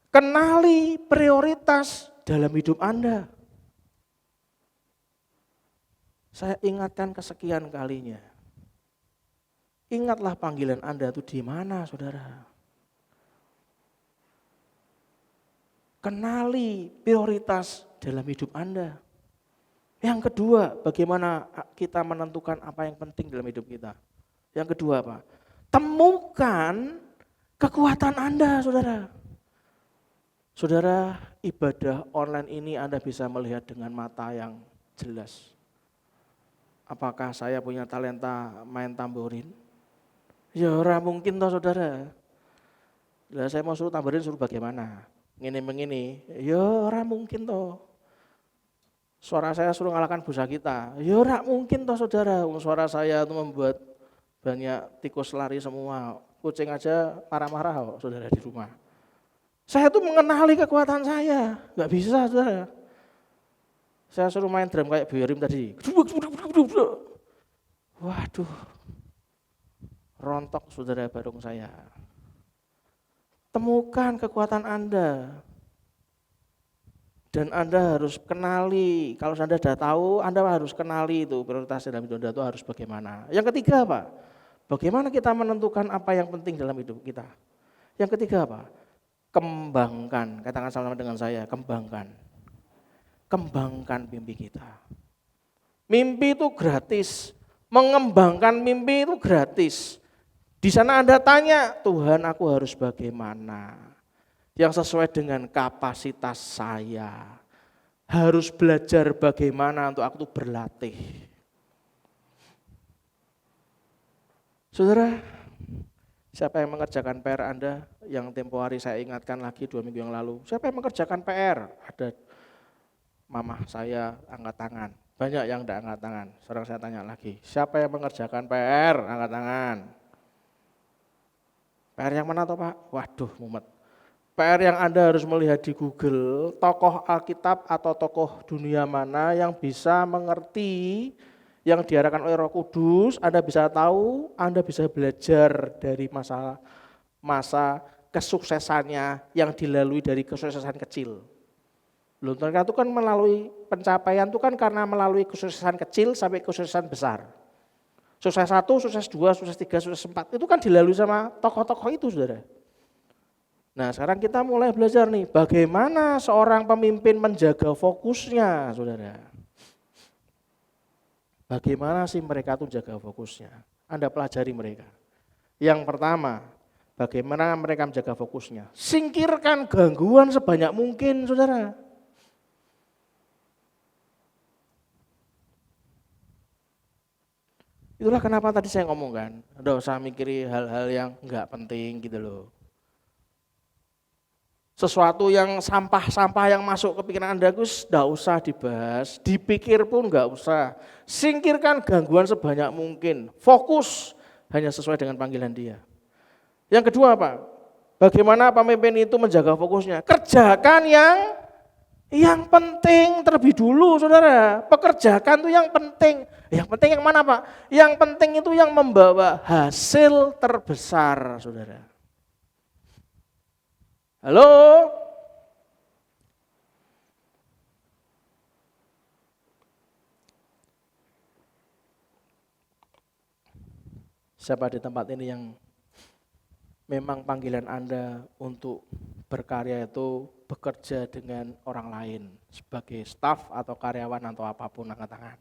Kenali prioritas dalam hidup Anda. Saya ingatkan kesekian kalinya. Ingatlah panggilan Anda itu di mana, saudara. Kenali prioritas dalam hidup Anda. Yang kedua, bagaimana kita menentukan apa yang penting dalam hidup kita. Yang kedua apa? Temukan kekuatan Anda, saudara. Saudara, ibadah online ini Anda bisa melihat dengan mata yang jelas. Apakah saya punya talenta main tamborin? Ya ora mungkin toh saudara. Lah saya mau suruh tamborin suruh bagaimana? Ngene-mengene, ya ora mungkin toh. Suara saya suruh ngalahkan busa kita, ya ora mungkin toh saudara. Suara saya itu membuat banyak tikus lari semua, kucing aja marah-marah kok saudara di rumah. Saya tuh mengenali kekuatan saya, nggak bisa saudara. Saya suruh main drum kayak Biorim tadi, waduh, rontok saudara barung saya. Temukan kekuatan Anda. Dan Anda harus kenali, kalau Anda sudah tahu, Anda harus kenali itu prioritas dalam hidup Anda itu harus bagaimana. Yang ketiga apa? Bagaimana kita menentukan apa yang penting dalam hidup kita. Yang ketiga apa? Kembangkan, katakan sama-sama dengan saya, kembangkan. Kembangkan mimpi kita. Mimpi itu gratis, mengembangkan mimpi itu gratis. Di sana Anda tanya, Tuhan aku harus bagaimana? Yang sesuai dengan kapasitas saya. Harus belajar bagaimana untuk aku berlatih. Saudara, siapa yang mengerjakan PR Anda? Yang tempo hari saya ingatkan lagi 2 minggu yang lalu. Siapa yang mengerjakan PR? Ada mama saya angkat tangan. Banyak yang tidak angkat tangan. Sekarang saya tanya lagi. Siapa yang mengerjakan PR? Angkat tangan. PR yang mana toh Pak? Waduh mumet. PR yang Anda harus melihat di Google, tokoh Alkitab atau tokoh dunia mana yang bisa mengerti yang diarahkan oleh Roh Kudus, Anda bisa tahu, Anda bisa belajar dari masa kesuksesannya yang dilalui dari kesuksesan kecil. Loh, ternyata itu kan melalui pencapaian itu kan karena melalui kesuksesan kecil sampai kesuksesan besar. Sukses 1, sukses 2, sukses 3, sukses 4, itu kan dilalui sama tokoh-tokoh itu saudara. Nah sekarang kita mulai belajar nih, bagaimana seorang pemimpin menjaga fokusnya, saudara. Bagaimana sih mereka tuh jaga fokusnya? Anda pelajari mereka. Yang pertama, bagaimana mereka menjaga fokusnya? Singkirkan gangguan sebanyak mungkin, saudara. Itulah kenapa tadi saya ngomong kan, nggak usah mikiri hal-hal yang nggak penting gitu loh. Sesuatu yang sampah-sampah yang masuk ke pikiran Anda itu tidak usah dibahas, dipikir pun nggak usah. Singkirkan gangguan sebanyak mungkin, fokus hanya sesuai dengan panggilan dia. Yang kedua apa? Bagaimana pemimpin itu menjaga fokusnya? Kerjakan yang penting terlebih dulu saudara. Pekerjakan itu yang penting. Yang penting yang mana Pak? Yang penting itu yang membawa hasil terbesar saudara. Halo? Siapa di tempat ini yang memang panggilan Anda untuk berkarya itu bekerja dengan orang lain sebagai staf atau karyawan atau apapun, angkat tangan.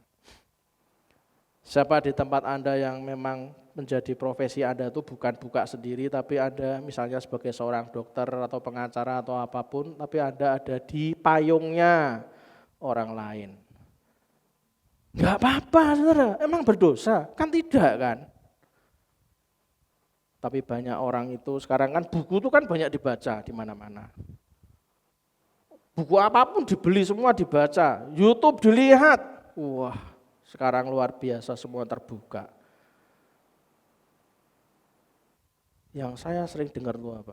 Siapa di tempat Anda yang memang menjadi profesi Anda itu bukan buka sendiri, tapi Anda misalnya sebagai seorang dokter atau pengacara atau apapun, tapi Anda ada di payungnya orang lain. Enggak apa-apa saudara, emang berdosa? Kan tidak kan? Tapi banyak orang itu sekarang kan buku itu kan banyak dibaca di mana-mana. Buku apapun dibeli, semua dibaca. YouTube dilihat. Wah, sekarang luar biasa, semua terbuka. Yang saya sering dengar itu apa?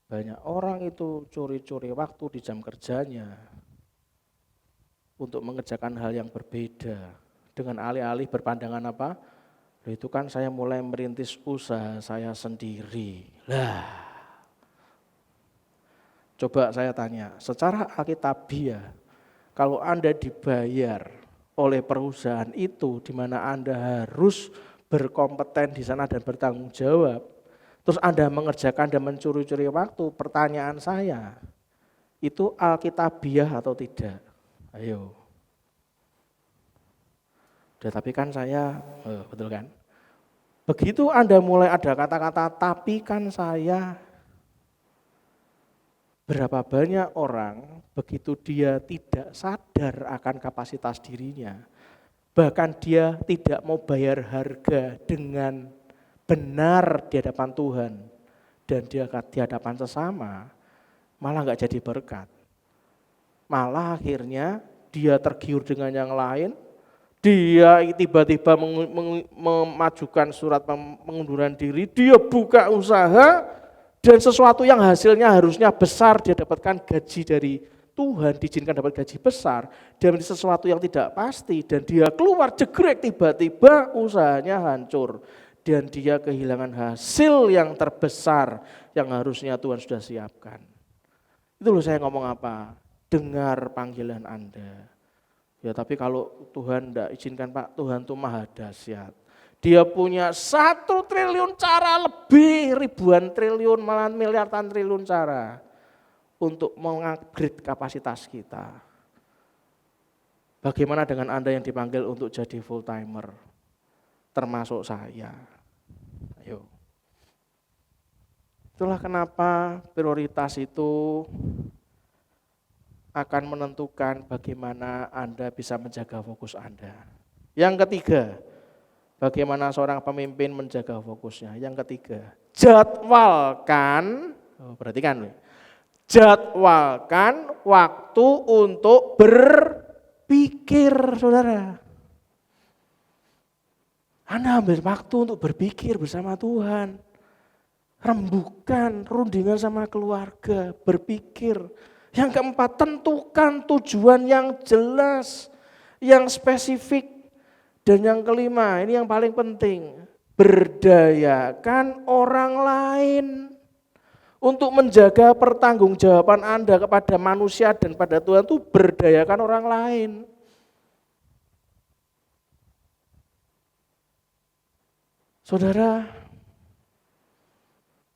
Banyak orang itu curi-curi waktu di jam kerjanya untuk mengerjakan hal yang berbeda. Dengan alih-alih berpandangan apa? Itu kan saya mulai merintis usaha saya sendiri. Lah, coba saya tanya, secara alkitabiah, kalau Anda dibayar oleh perusahaan itu, di mana Anda harus berkompeten di sana dan bertanggung jawab, terus Anda mengerjakan dan mencuri-curi waktu, pertanyaan saya, itu alkitabiah atau tidak? Ayo. Tapi kan saya, betul kan? Begitu Anda mulai ada kata-kata, tapi kan saya, berapa banyak orang begitu dia tidak sadar akan kapasitas dirinya, bahkan dia tidak mau bayar harga dengan benar di hadapan Tuhan dan dia di hadapan sesama, malah nggak jadi berkat. Malah akhirnya dia tergiur dengan yang lain, dia tiba-tiba memajukan surat pengunduran diri, dia buka usaha, dan sesuatu yang hasilnya harusnya besar, dia dapatkan gaji dari Tuhan, diizinkan dapat gaji besar, dia menjadi sesuatu yang tidak pasti, dan dia keluar jegrek, tiba-tiba usahanya hancur, dan dia kehilangan hasil yang terbesar yang harusnya Tuhan sudah siapkan. Itu loh saya ngomong apa? Dengar panggilan Anda. Ya tapi kalau Tuhan tidak izinkan Pak, Tuhan itu maha dahsyat. Dia punya 1 triliun cara lebih, ribuan triliun, malah miliaran triliun cara untuk mengupgrade kapasitas kita. Bagaimana dengan Anda yang dipanggil untuk jadi full timer, termasuk saya? Ayo. Itulah kenapa prioritas itu akan menentukan bagaimana Anda bisa menjaga fokus Anda. Yang ketiga, bagaimana seorang pemimpin menjaga fokusnya. Yang ketiga, jadwalkan, perhatikan, jadwalkan waktu untuk berpikir, saudara. Anda ambil waktu untuk berpikir bersama Tuhan. Rembukan, rundingan sama keluarga, berpikir. Yang keempat, tentukan tujuan yang jelas, yang spesifik. Dan yang kelima, ini yang paling penting, berdayakan orang lain untuk menjaga pertanggungjawaban Anda kepada manusia dan pada Tuhan itu berdayakan orang lain. Saudara,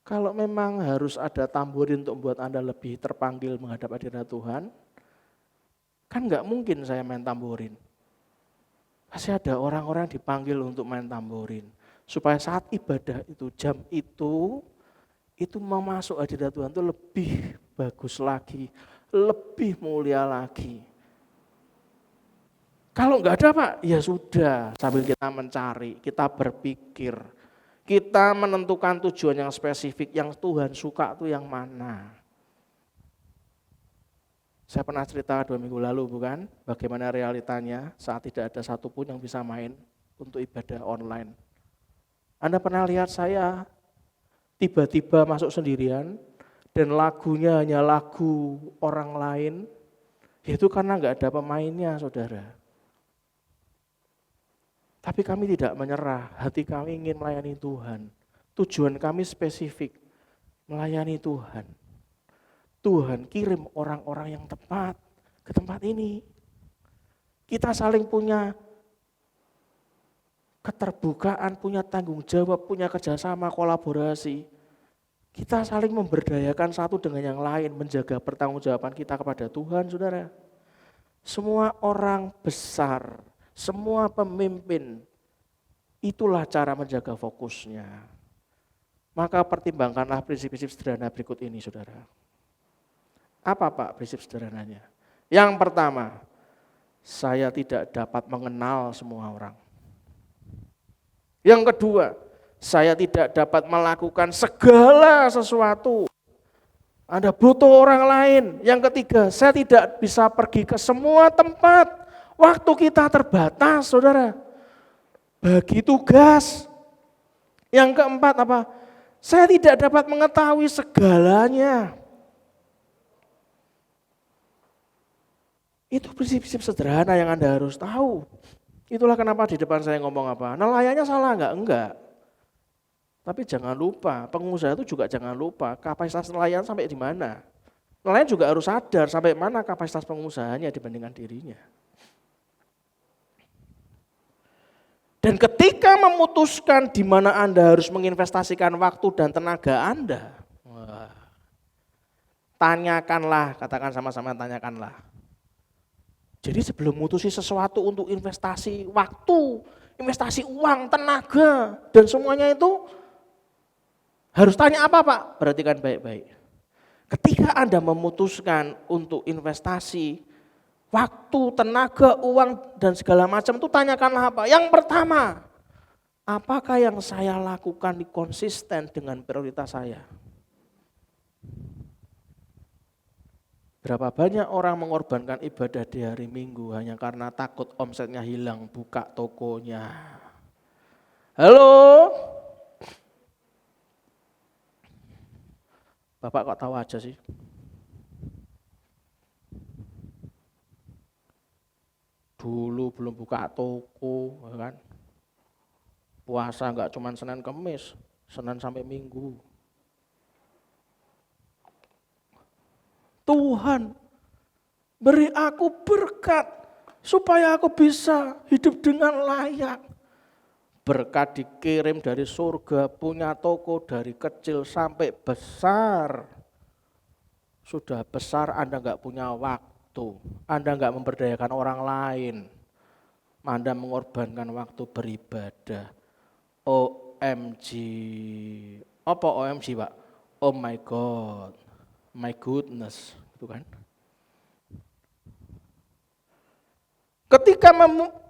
kalau memang harus ada tamborin untuk membuat Anda lebih terpanggil menghadap hadirat Tuhan, kan enggak mungkin saya main tamborin. Pasti ada orang-orang dipanggil untuk main tamborin. Supaya saat ibadah itu, jam itu mau masuk hadirat Tuhan itu lebih bagus lagi, lebih mulia lagi. Kalau enggak ada Pak, ya sudah, sambil kita mencari, kita berpikir, kita menentukan tujuan yang spesifik, yang Tuhan suka itu yang mana. Saya pernah cerita 2 minggu lalu bukan, bagaimana realitanya saat tidak ada satupun yang bisa main untuk ibadah online. Anda pernah lihat saya tiba-tiba masuk sendirian dan lagunya hanya lagu orang lain, itu karena enggak ada pemainnya saudara. Tapi kami tidak menyerah, hati kami ingin melayani Tuhan. Tujuan kami spesifik, melayani Tuhan. Tuhan kirim orang-orang yang tepat ke tempat ini. Kita saling punya keterbukaan, punya tanggung jawab, punya kerjasama, kolaborasi. Kita saling memberdayakan satu dengan yang lain, menjaga pertanggungjawaban kita kepada Tuhan, saudara. Semua orang besar, semua pemimpin, itulah cara menjaga fokusnya. Maka pertimbangkanlah prinsip-prinsip sederhana berikut ini, saudara. Apa Pak prinsip sederhananya? Yang pertama, saya tidak dapat mengenal semua orang. Yang kedua, saya tidak dapat melakukan segala sesuatu Anda butuh orang lain. Yang ketiga, saya tidak bisa pergi ke semua tempat. Waktu kita terbatas, saudara. Bagi tugas. Yang keempat apa? Saya tidak dapat mengetahui segalanya. Itu prinsip-prinsip sederhana yang Anda harus tahu. Itulah kenapa di depan saya ngomong apa. Nelayannya salah enggak? Enggak. Tapi jangan lupa, pengusaha itu juga jangan lupa kapasitas nelayan sampai di mana. Nelayan juga harus sadar sampai mana kapasitas pengusahanya dibandingkan dirinya. Dan ketika memutuskan di mana Anda harus menginvestasikan waktu dan tenaga Anda, tanyakanlah, katakan sama-sama tanyakanlah. Jadi sebelum memutusi sesuatu untuk investasi waktu, investasi uang, tenaga, dan semuanya itu harus tanya apa Pak? Perhatikan baik-baik. Ketika Anda memutuskan untuk investasi, waktu, tenaga, uang, dan segala macam itu tanyakanlah apa? Yang pertama, apakah yang saya lakukan konsisten dengan prioritas saya? Berapa banyak orang mengorbankan ibadah di hari Minggu hanya karena takut omsetnya hilang, buka tokonya. Halo? Bapak kok tahu aja sih? Dulu belum buka toko, kan? Puasa enggak cuma Senin Kemis, Senin sampai Minggu. Tuhan, beri aku berkat supaya aku bisa hidup dengan layak. Berkat dikirim dari surga, punya toko dari kecil sampai besar. Sudah besar Anda enggak punya waktu, Anda enggak memberdayakan orang lain. Anda mengorbankan waktu beribadah. OMG. Apa OMG Pak? Oh my God, my goodness. Itu kan. Ketika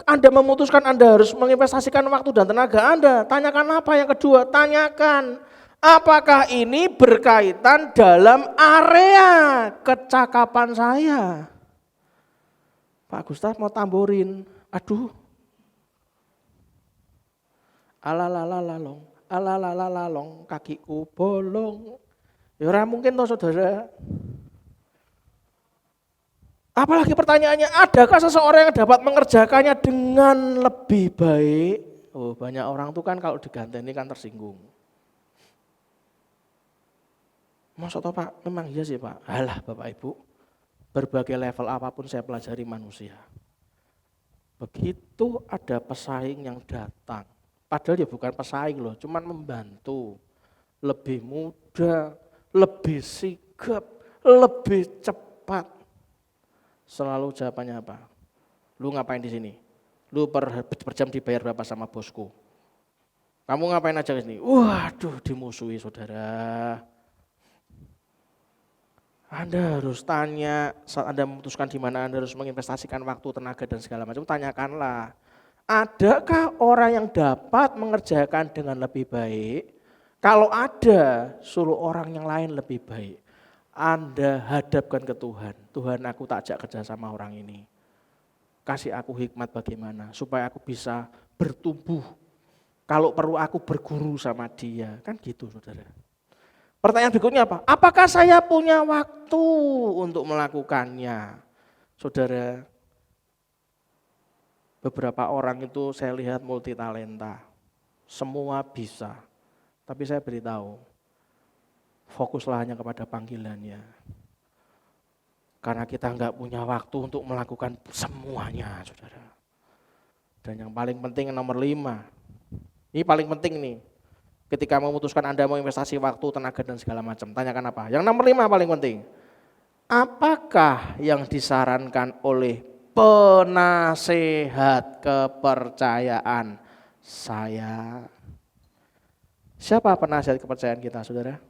Anda memutuskan Anda harus menginvestasikan waktu dan tenaga Anda, tanyakan apa yang kedua? Tanyakan, apakah ini berkaitan dalam area kecakapan saya? Pak Gustaf mau tamborin, aduh. Alalalalong, kakiku bolong. Ya ora mungkin toh saudara. Apalagi pertanyaannya, adakah seseorang yang dapat mengerjakannya dengan lebih baik? Oh, banyak orang tuh kan kalau diganteni kan tersinggung. Maksud toh Pak? Memang iya sih Pak. Alah Bapak Ibu, berbagai level apapun saya pelajari manusia. Begitu ada pesaing yang datang, padahal dia bukan pesaing loh, cuman membantu. Lebih mudah, lebih sigap, lebih cepat. Selalu jawabannya apa? Lu ngapain di sini? Lu per jam dibayar berapa sama bosku? Kamu ngapain aja di sini? Waduh, dimusuhi saudara. Anda harus tanya saat Anda memutuskan di mana Anda harus menginvestasikan waktu, tenaga dan segala macam. Tanyakanlah, adakah orang yang dapat mengerjakan dengan lebih baik? Kalau ada, suruh orang yang lain lebih baik. Anda hadapkan ke Tuhan. Tuhan, aku tak ajak kerja sama orang ini. Kasih aku hikmat bagaimana supaya aku bisa bertumbuh. Kalau perlu aku berguru sama dia. Kan gitu saudara. Pertanyaan berikutnya apa? Apakah saya punya waktu untuk melakukannya? Saudara, beberapa orang itu saya lihat multitalenta. Semua bisa. Tapi saya beritahu, fokuslah hanya kepada panggilannya. Karena kita enggak punya waktu untuk melakukan semuanya, saudara. Dan yang paling penting nomor 5. Ini paling penting nih. Ketika memutuskan Anda mau investasi waktu, tenaga dan segala macam. Tanyakan apa? Yang nomor 5 paling penting. Apakah yang disarankan oleh penasehat kepercayaan saya? Siapa penasehat kepercayaan kita, saudara?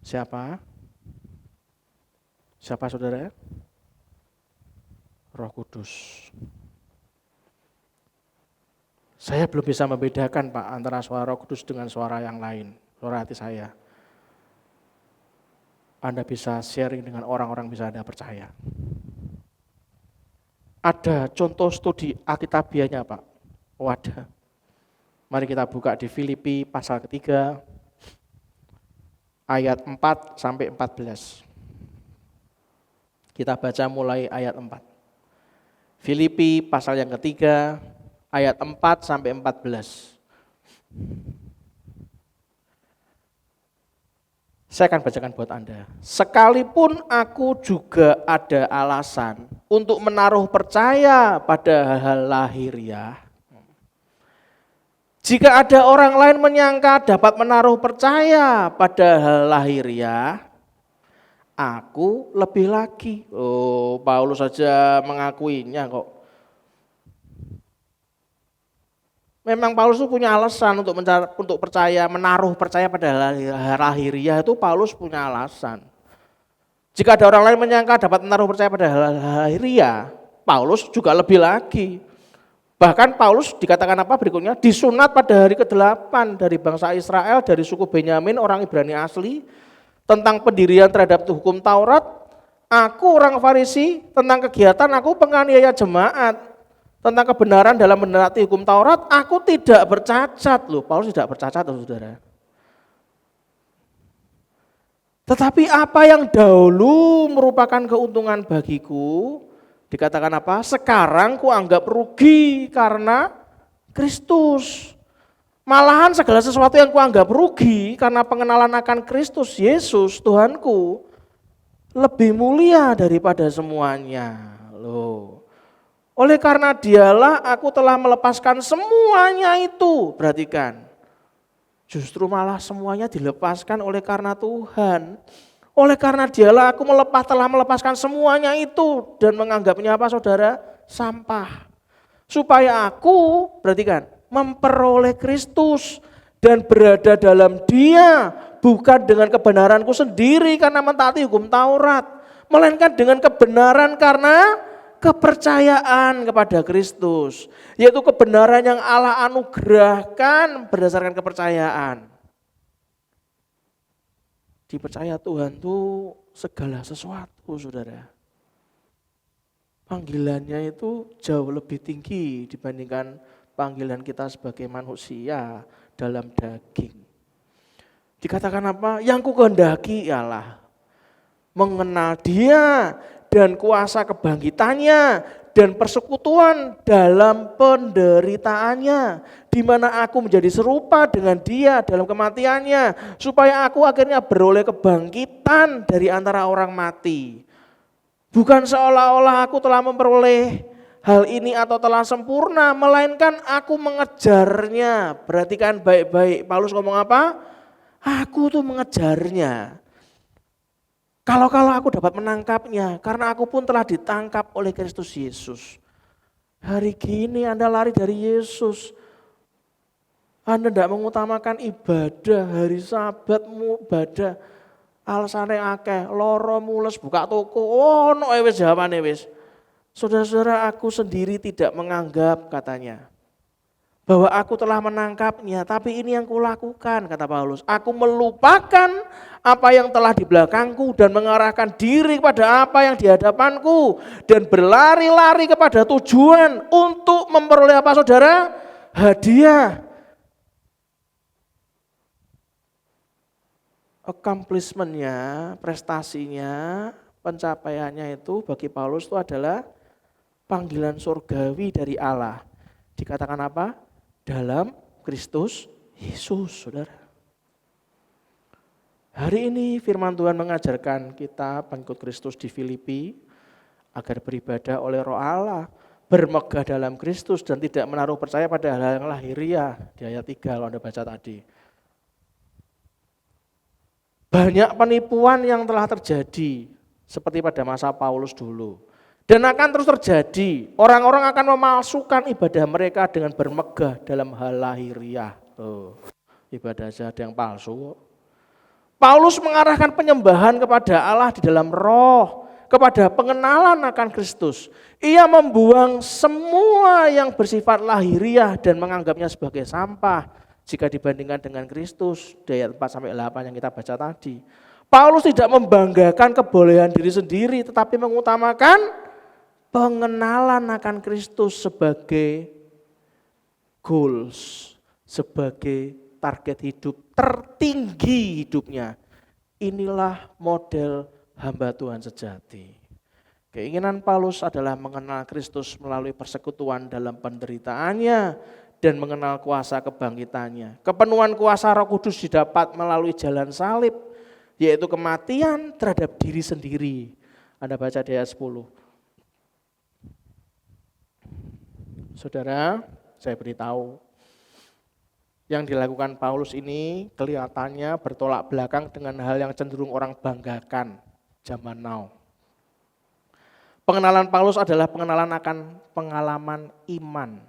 Siapa? Siapa saudara? Roh Kudus. Saya belum bisa membedakan Pak antara suara Roh Kudus dengan suara yang lain, suara hati saya. Anda bisa sharing dengan orang-orang bisa Anda percaya. Ada contoh studi Alkitabiahnya Pak? Wadah. Mari kita buka di Filipi pasal ketiga, ayat 4 sampai 14. Kita baca mulai ayat 4. Filipi pasal yang ketiga, ayat 4 sampai 14. Saya akan bacakan buat Anda. Sekalipun aku juga ada alasan untuk menaruh percaya pada hal lahiriah. Jika ada orang lain menyangka dapat menaruh percaya pada hal lahiriah, aku lebih lagi. Oh, Paulus saja mengakuinya kok. Memang Paulus itu punya alasan untuk percaya, menaruh percaya pada lahiriah itu Paulus punya alasan. Jika ada orang lain menyangka dapat menaruh percaya pada lahiriah, Paulus juga lebih lagi. Bahkan Paulus dikatakan apa berikutnya? Disunat pada hari ke-8 dari bangsa Israel, dari suku Benyamin, orang Ibrani asli, tentang pendirian terhadap hukum Taurat. Aku orang Farisi, tentang kegiatan aku penganiaya jemaat. Tentang kebenaran dalam menaati hukum Taurat, aku tidak bercacat. Loh, Paulus tidak bercacat, saudara. Tetapi apa yang dahulu merupakan keuntungan bagiku, dikatakan apa? Sekarang kuanggap rugi karena Kristus. Malahan segala sesuatu yang kuanggap rugi karena pengenalan akan Kristus Yesus Tuhanku lebih mulia daripada semuanya. Loh. Oleh karena dialah aku telah melepaskan semuanya itu. Perhatikan, justru malah semuanya dilepaskan oleh karena Tuhan. Oleh karena dialah aku telah melepaskan semuanya itu dan menganggapnya apa saudara? Sampah. Supaya aku, perhatikan, memperoleh Kristus dan berada dalam Dia, bukan dengan kebenaranku sendiri karena mentaati hukum Taurat, melainkan dengan kebenaran karena kepercayaan kepada Kristus, yaitu kebenaran yang Allah anugerahkan berdasarkan kepercayaan. Dipercaya Tuhan itu segala sesuatu, saudara. Panggilannya itu jauh lebih tinggi dibandingkan panggilan kita sebagai manusia dalam daging. Dikatakan apa? Yang ku kehendaki ialah mengenal Dia dan kuasa kebangkitannya dan persekutuan dalam penderitaannya, di mana aku menjadi serupa dengan Dia dalam kematiannya, supaya aku akhirnya beroleh kebangkitan dari antara orang mati. Bukan seolah-olah aku telah memperoleh hal ini atau telah sempurna, melainkan aku mengejarnya. Perhatikan baik-baik, Paulus ngomong apa? Aku tuh mengejarnya. Kalau aku dapat menangkapnya, karena aku pun telah ditangkap oleh Kristus Yesus. Hari gini Anda lari dari Yesus. Anda tidak mengutamakan ibadah, hari sabatmu ibadah. Alasane akeh, loro mules buka toko, ono wis jawabane wis. Saudara-saudara, aku sendiri tidak menganggap katanya bahwa aku telah menangkapnya, tapi ini yang kulakukan, kata Paulus. Aku melupakan apa yang telah di belakangku dan mengarahkan diri kepada apa yang di hadapanku dan berlari-lari kepada tujuan untuk memperoleh apa saudara? Hadiah. Accomplishment-nya, prestasinya, pencapaiannya itu bagi Paulus itu adalah panggilan surgawi dari Allah. Dikatakan apa? Dalam Kristus Yesus, saudara. Hari ini firman Tuhan mengajarkan kita pengikut Kristus di Filipi agar beribadah oleh Roh Allah, bermegah dalam Kristus dan tidak menaruh percaya pada hal yang lahiriah di ayat 3 kalau Anda baca tadi. Banyak penipuan yang telah terjadi seperti pada masa Paulus dulu. Dan akan terus terjadi, orang-orang akan memalsukan ibadah mereka dengan bermegah dalam hal lahiriah. Ibadah saja ada yang palsu. Paulus mengarahkan penyembahan kepada Allah di dalam roh, kepada pengenalan akan Kristus. Ia membuang semua yang bersifat lahiriah dan menganggapnya sebagai sampah jika dibandingkan dengan Kristus, di ayat 4-8 yang kita baca tadi. Paulus tidak membanggakan kebolehan diri sendiri, tetapi mengutamakan pengenalan akan Kristus sebagai goals, sebagai target hidup tertinggi hidupnya. Inilah model hamba Tuhan sejati. Keinginan Paulus adalah mengenal Kristus melalui persekutuan dalam penderitaannya dan mengenal kuasa kebangkitannya. Kepenuhan kuasa Roh Kudus didapat melalui jalan salib, yaitu kematian terhadap diri sendiri. Anda baca di ayat 10. Saudara, saya beritahu, yang dilakukan Paulus ini kelihatannya bertolak belakang dengan hal yang cenderung orang banggakan zaman now. Pengenalan Paulus adalah pengenalan akan pengalaman iman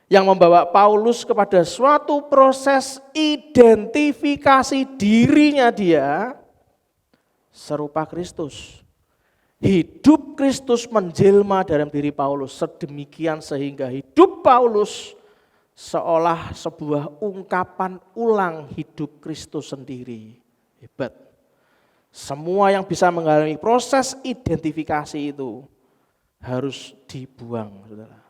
yang membawa Paulus kepada suatu proses identifikasi dirinya dia serupa Kristus. Hidup Kristus menjelma dalam diri Paulus sedemikian sehingga hidup Paulus seolah sebuah ungkapan ulang hidup Kristus sendiri. Hebat. Semua yang bisa mengalami proses identifikasi itu harus dibuang, saudara.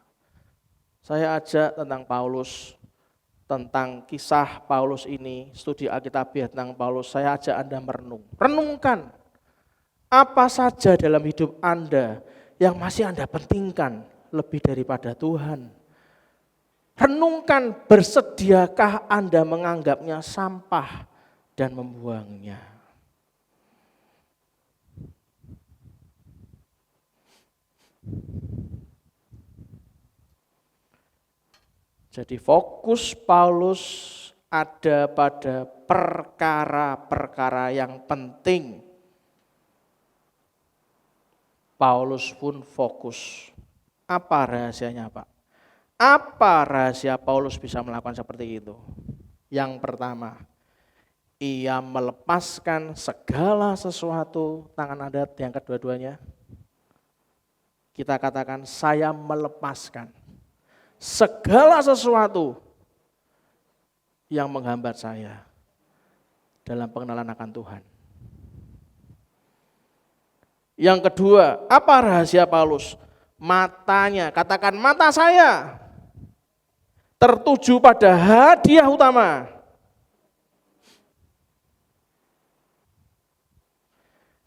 Saya ajak tentang Paulus, tentang kisah Paulus ini, studi Alkitabiah tentang Paulus, saya ajak Anda merenung. Renungkan apa saja dalam hidup Anda yang masih Anda pentingkan lebih daripada Tuhan. Renungkan, bersediakah Anda menganggapnya sampah dan membuangnya. Jadi fokus Paulus ada pada perkara-perkara yang penting. Paulus pun fokus. Apa rahasianya, Pak? Apa rahasia Paulus bisa melakukan seperti itu? Yang pertama, ia melepaskan segala sesuatu. Tangan Anda diangkat dua-duanya. Kita katakan, saya melepaskan segala sesuatu yang menghambat saya dalam pengenalan akan Tuhan. Yang kedua, apa rahasia Paulus? Matanya, katakan mata saya tertuju pada hadiah utama.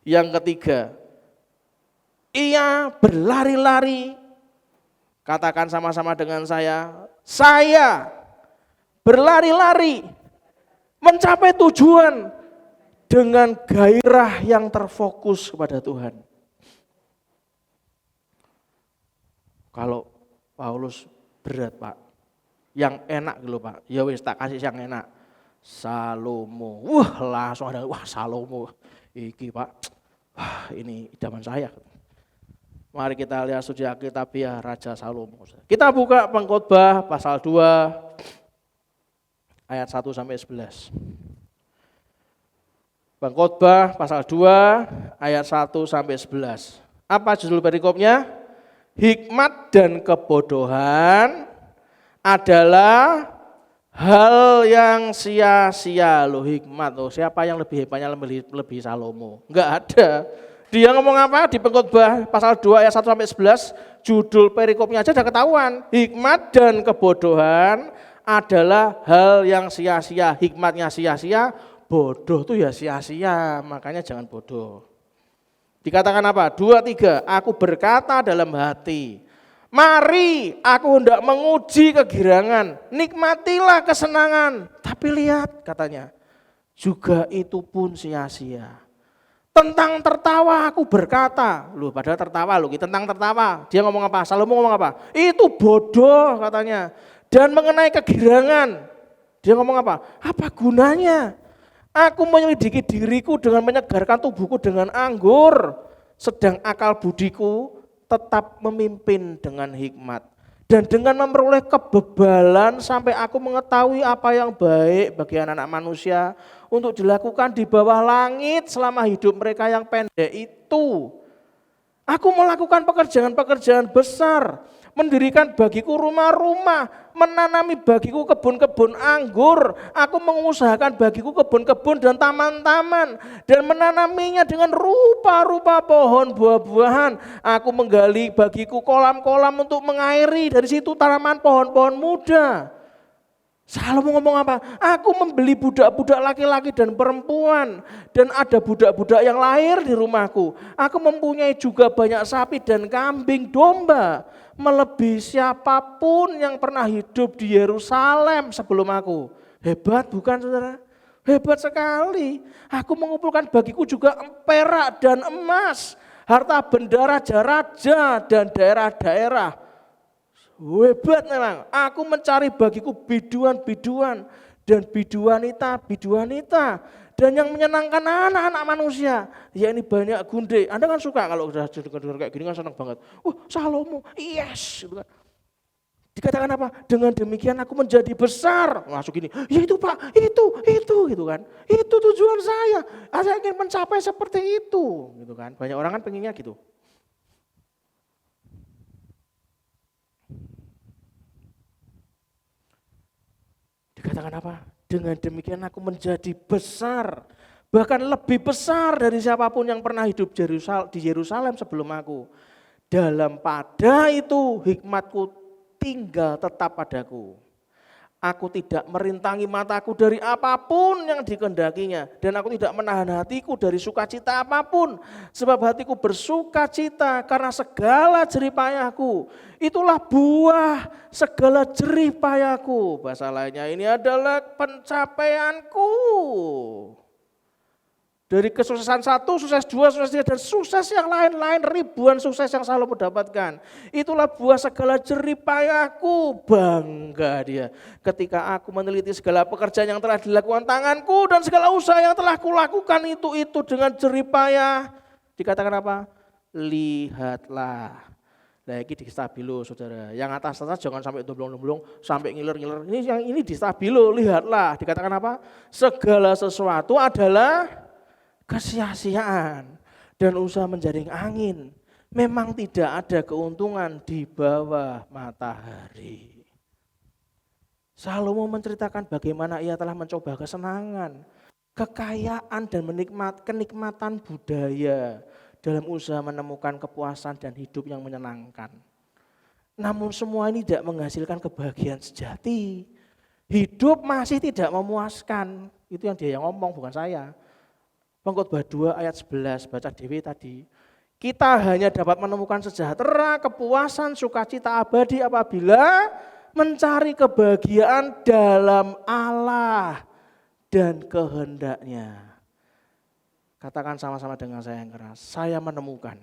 Yang ketiga, ia berlari-lari. Katakan sama-sama dengan saya berlari-lari mencapai tujuan dengan gairah yang terfokus kepada Tuhan. Kalau Paulus berat, Pak, yang enak gitu, Pak, ya wis tak kasih yang enak. Salomo, langsung ada, Salomo, iki Pak, ini idaman saya. Mari kita lihat studi Alkitabiah Raja Salomo. Kita buka Pengkhotbah pasal 2 ayat 1 sampai 11. Pengkhotbah pasal 2 ayat 1 sampai 11. Apa judul perikopnya? Hikmat dan kebodohan adalah hal yang sia-sia. Loh, hikmat loh. Siapa yang lebih hebatnya lebih Salomo? Enggak ada. Dia ngomong apa di Pengkhotbah pasal 2 ayat 1 sampai 11, judul perikopnya aja udah ketahuan. Hikmat dan kebodohan adalah hal yang sia-sia. Hikmatnya sia-sia, bodoh tuh ya sia-sia, makanya jangan bodoh. Dikatakan apa? 2, 3, aku berkata dalam hati, mari aku hendak menguji kegirangan, nikmatilah kesenangan. Tapi lihat katanya, juga itu pun sia-sia. Tentang tertawa aku berkata, loh padahal tertawa loh, tentang tertawa. Dia ngomong apa? Salomo ngomong apa? Itu bodoh katanya. Dan mengenai kegirangan, dia ngomong apa? Apa gunanya? Aku menyelidiki diriku dengan menyegarkan tubuhku dengan anggur, sedang akal budiku tetap memimpin dengan hikmat. Dan dengan memperoleh kebebalan sampai aku mengetahui apa yang baik bagi anak-anak manusia untuk dilakukan di bawah langit selama hidup mereka yang pendek itu. Aku melakukan pekerjaan-pekerjaan besar, mendirikan bagiku rumah-rumah, menanami bagiku kebun-kebun anggur, aku mengusahakan bagiku kebun-kebun dan taman-taman, dan menanaminya dengan rupa-rupa pohon buah-buahan. Aku menggali bagiku kolam-kolam untuk mengairi, dari situ tanaman pohon-pohon muda. Salomo ngomong apa? Aku membeli budak-budak laki-laki dan perempuan, dan ada budak-budak yang lahir di rumahku. Aku mempunyai juga banyak sapi dan kambing domba, melebihi siapapun yang pernah hidup di Yerusalem sebelum aku. Hebat bukan saudara? Hebat sekali. Aku mengumpulkan bagiku juga perak dan emas, harta benda raja-raja dan daerah-daerah. Hebat memang, aku mencari bagiku biduan-biduan dan biduanita, dan yang menyenangkan anak-anak manusia, ya ini banyak gunde. Anda kan suka kalau udah dengar kayak gini kan senang banget. Salomo, yes. Gitu kan. Dikatakan apa? Dengan demikian aku menjadi besar. Masuk gini, ya itu Pak, itu gitu kan. Itu tujuan saya ingin mencapai seperti itu. Gitu kan. Banyak orang kan pengennya gitu. Dikatakan apa? Dengan demikian aku menjadi besar, bahkan lebih besar dari siapapun yang pernah hidup di Yerusalem sebelum aku. Dalam pada itu hikmatku tinggal tetap padaku. Aku tidak merintangi mataku dari apapun yang dikehendakinya, dan aku tidak menahan hatiku dari sukacita apapun, sebab hatiku bersukacita karena segala jerih payahku. Itulah buah segala jerih payahku. Bahasa lainnya, ini adalah pencapaianku. Dari kesuksesan 1, sukses 2, sukses 3, dan sukses yang lain-lain, ribuan sukses yang Salomo dapatkan. Itulah buah segala jerih payahku, bangga dia. Ketika aku meneliti segala pekerjaan yang telah dilakukan tanganku dan segala usaha yang telah kulakukan itu dengan jerih payah. Dikatakan apa? Lihatlah. Nah ini di stabilo saudara, yang atas jangan sampai domblong-domblong, sampai ngiler-ngiler. Ini di stabilo, lihatlah. Dikatakan apa? Segala sesuatu adalah kesia-siaan dan usaha menjaring angin. Memang tidak ada keuntungan di bawah matahari. Salomo menceritakan bagaimana ia telah mencoba kesenangan, kekayaan dan kenikmatan budaya dalam usaha menemukan kepuasan dan hidup yang menyenangkan. Namun semua ini tidak menghasilkan kebahagiaan sejati. Hidup masih tidak memuaskan. Itu yang dia yang ngomong, bukan saya. Pengkhotbah 2 ayat 11, baca Dewi tadi. Kita hanya dapat menemukan sejahtera, kepuasan, sukacita abadi apabila mencari kebahagiaan dalam Allah dan kehendaknya. Katakan sama-sama dengan saya yang keras, saya menemukan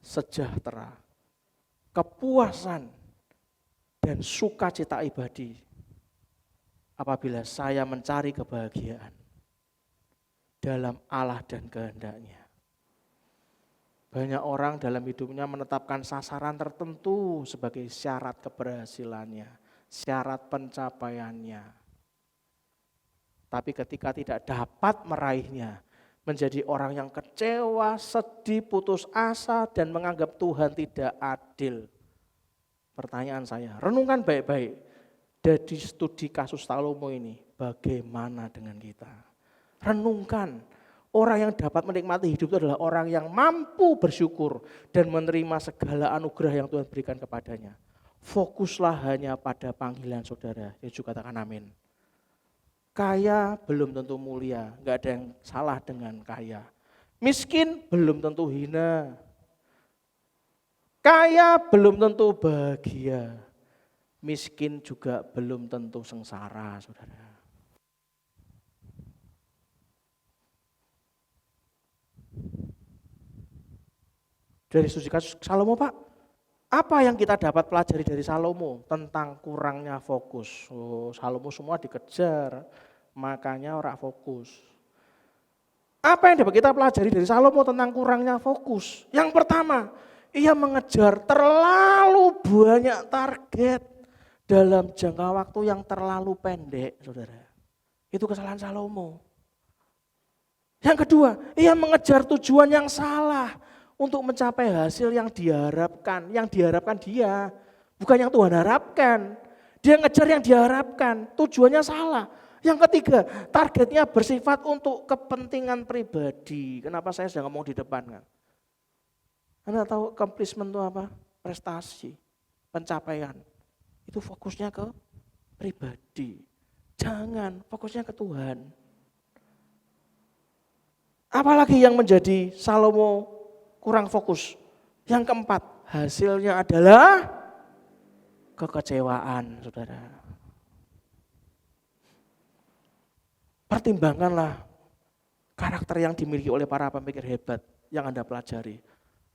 sejahtera, kepuasan, dan sukacita abadi apabila saya mencari kebahagiaan dalam Allah dan kehendaknya. Banyak orang dalam hidupnya menetapkan sasaran tertentu sebagai syarat keberhasilannya, syarat pencapaiannya. Tapi ketika tidak dapat meraihnya, menjadi orang yang kecewa, sedih, putus asa, dan menganggap Tuhan tidak adil. Pertanyaan saya, renungkan baik-baik dari studi kasus Salomo ini, bagaimana dengan kita? Renungkan, orang yang dapat menikmati hidup itu adalah orang yang mampu bersyukur dan menerima segala anugerah yang Tuhan berikan kepadanya. Fokuslah hanya pada panggilan saudara. Yesus katakan amin. Kaya belum tentu mulia, gak ada yang salah dengan kaya. Miskin belum tentu hina. Kaya belum tentu bahagia. Miskin juga belum tentu sengsara, saudara. Dari studi kasus Salomo Pak, apa yang kita dapat pelajari dari Salomo tentang kurangnya fokus? Salomo semua dikejar, makanya orang fokus. Apa yang dapat kita pelajari dari Salomo tentang kurangnya fokus? Yang pertama, ia mengejar terlalu banyak target dalam jangka waktu yang terlalu pendek, saudara. Itu kesalahan Salomo. Yang kedua, ia mengejar tujuan yang salah untuk mencapai hasil yang diharapkan dia, bukan yang Tuhan harapkan. Dia ngejar yang diharapkan, tujuannya salah. Yang ketiga, targetnya bersifat untuk kepentingan pribadi. Kenapa saya sedang ngomong di depan kan? Anda tahu accomplishment itu apa? Prestasi, pencapaian. Itu fokusnya ke pribadi. Jangan, fokusnya ke Tuhan. Apalagi yang menjadi Salomo kurang fokus. Yang keempat, hasilnya adalah kekecewaan, saudara. Pertimbangkanlah karakter yang dimiliki oleh para pemikir hebat yang Anda pelajari.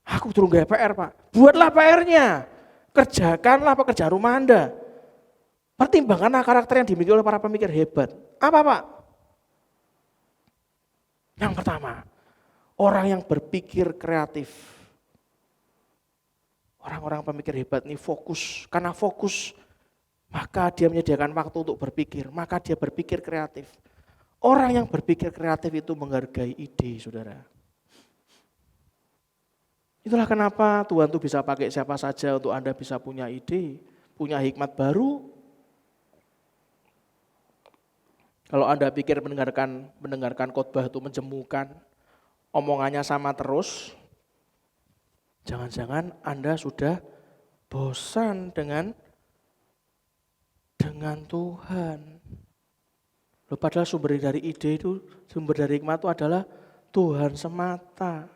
Aku durung gawe PR, Pak. Buatlah PR-nya. Kerjakanlah pekerjaan rumah Anda. Pertimbangkanlah karakter yang dimiliki oleh para pemikir hebat. Apa, Pak? Yang pertama, orang yang berpikir kreatif. Orang-orang pemikir hebat ini fokus. Karena fokus, maka dia menyediakan waktu untuk berpikir. Maka dia berpikir kreatif. Orang yang berpikir kreatif itu menghargai ide, saudara. Itulah kenapa Tuhan itu bisa pakai siapa saja untuk Anda bisa punya ide, punya hikmat baru. Kalau Anda pikir mendengarkan khotbah itu menjemukan, omongannya sama terus, jangan-jangan Anda sudah bosan dengan Tuhan. Loh, padahal sumber dari ide itu, sumber dari hikmat itu adalah Tuhan semata.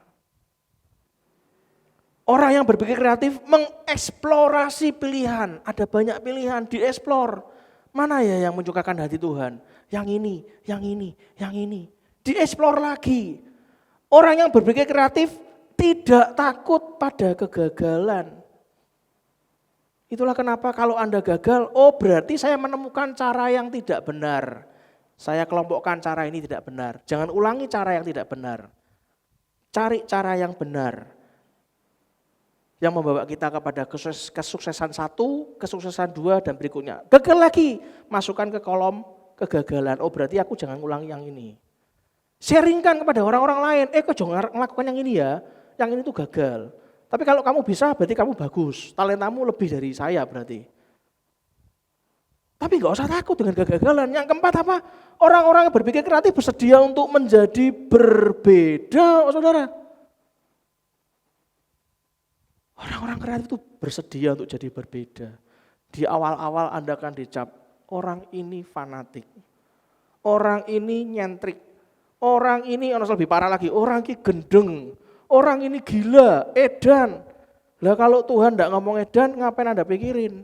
Orang yang berpikir kreatif mengeksplorasi pilihan. Ada banyak pilihan, dieksplor. Mana ya yang menyukakan hati Tuhan? Yang ini, yang ini, yang ini. Dieksplor lagi. Orang yang berpikir kreatif tidak takut pada kegagalan. Itulah kenapa kalau Anda gagal, oh berarti saya menemukan cara yang tidak benar. Saya kelompokkan cara ini tidak benar. Jangan ulangi cara yang tidak benar. Cari cara yang benar. Yang membawa kita kepada kesuksesan 1, kesuksesan 2, dan berikutnya. Gagal lagi, masukkan ke kolom kegagalan. Oh berarti aku jangan ulangi yang ini. Sharingkan kepada orang-orang lain. Kok jangan melakukan yang ini ya. Yang ini tuh gagal. Tapi kalau kamu bisa berarti kamu bagus. Talentamu lebih dari saya berarti. Tapi gak usah takut dengan kegagalan. Yang keempat apa? Orang-orang yang berpikir kreatif bersedia untuk menjadi berbeda, saudara. Orang-orang kreatif itu bersedia untuk jadi berbeda. Di awal-awal Anda akan dicap, orang ini fanatik. Orang ini nyentrik. Orang ini, lebih parah lagi, orang ini gendeng. Orang ini gila, edan. Lah kalau Tuhan gak ngomong edan, ngapain Anda pikirin?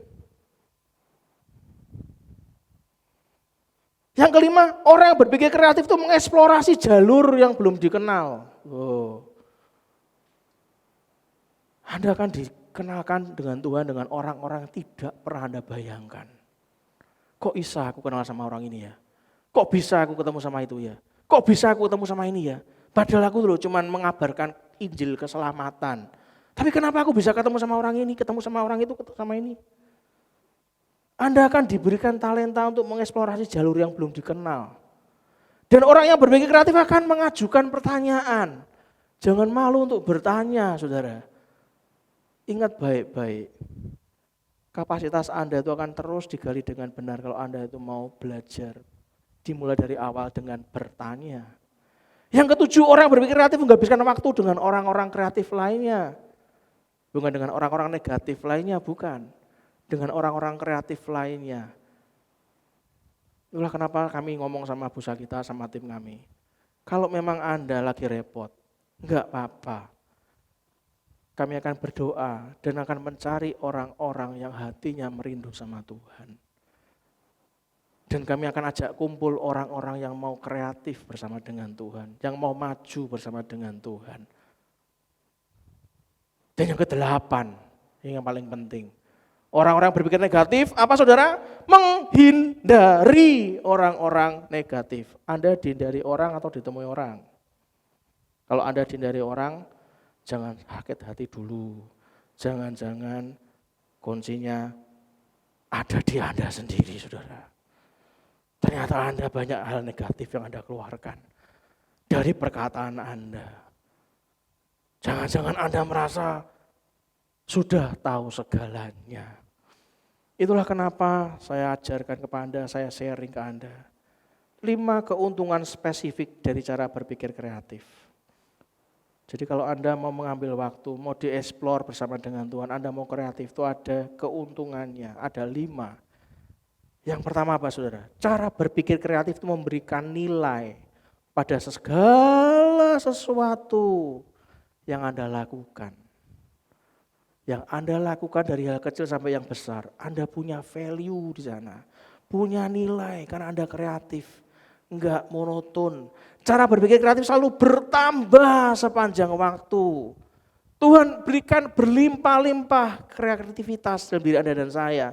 Yang kelima, orang yang berpikir kreatif itu mengeksplorasi jalur yang belum dikenal. Anda akan dikenalkan dengan Tuhan dengan orang-orang yang tidak pernah Anda bayangkan. Kok bisa aku kenal sama orang ini ya? Kok bisa aku ketemu sama itu ya? Kok bisa aku ketemu sama ini ya? Padahal aku dulu cuma mengabarkan Injil keselamatan. Tapi kenapa aku bisa ketemu sama orang ini, ketemu sama orang itu, ketemu sama ini? Anda akan diberikan talenta untuk mengeksplorasi jalur yang belum dikenal. Dan orang yang berpikir kreatif akan mengajukan pertanyaan. Jangan malu untuk bertanya, saudara. Ingat baik-baik. Kapasitas Anda itu akan terus digali dengan benar kalau Anda itu mau belajar. Dimulai dari awal dengan bertanya. Yang ketujuh, orang yang berpikir kreatif menghabiskan waktu dengan orang-orang kreatif lainnya. Bukan dengan orang-orang negatif lainnya, bukan. Dengan orang-orang kreatif lainnya. Itulah kenapa kami ngomong sama busa kita, sama tim kami. Kalau memang Anda lagi repot, enggak apa-apa. Kami akan berdoa dan akan mencari orang-orang yang hatinya merindu sama Tuhan. Dan kami akan ajak kumpul orang-orang yang mau kreatif bersama dengan Tuhan. Yang mau maju bersama dengan Tuhan. Dan yang kedelapan, yang paling penting. Orang-orang berpikir negatif, apa saudara? Menghindari orang-orang negatif. Anda dihindari orang atau ditemui orang? Kalau Anda dihindari orang, jangan sakit hati dulu. Jangan-jangan kuncinya ada di Anda sendiri, saudara. Ternyata Anda banyak hal negatif yang Anda keluarkan dari perkataan Anda. Jangan-jangan Anda merasa sudah tahu segalanya. Itulah kenapa saya ajarkan kepada Anda, saya sharing ke Anda. 5 keuntungan spesifik dari cara berpikir kreatif. Jadi kalau Anda mau mengambil waktu, mau dieksplor bersama dengan Tuhan, Anda mau kreatif, itu ada keuntungannya, ada 5. Yang pertama apa saudara? Cara berpikir kreatif itu memberikan nilai pada segala sesuatu yang Anda lakukan. Yang Anda lakukan dari hal kecil sampai yang besar, Anda punya value di sana. Punya nilai karena Anda kreatif, enggak monoton. Cara berpikir kreatif selalu bertambah sepanjang waktu. Tuhan berikan berlimpah-limpah kreativitas dalam diri Anda dan saya.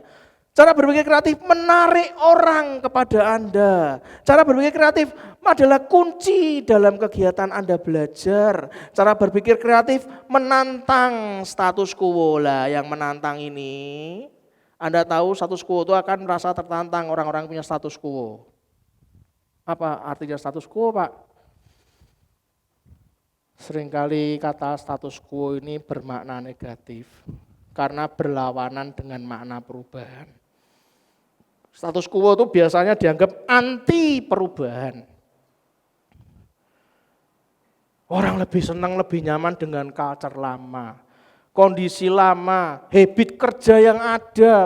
Cara berpikir kreatif menarik orang kepada Anda. Cara berpikir kreatif adalah kunci dalam kegiatan Anda belajar. Cara berpikir kreatif menantang status quo lah. Yang menantang ini, Anda tahu status quo itu akan merasa tertantang orang-orang punya status quo. Apa artinya status quo, Pak? Seringkali kata status quo ini bermakna negatif karena berlawanan dengan makna perubahan. Status quo itu biasanya dianggap anti perubahan. Orang lebih senang, lebih nyaman dengan culture lama, kondisi lama, habit kerja yang ada,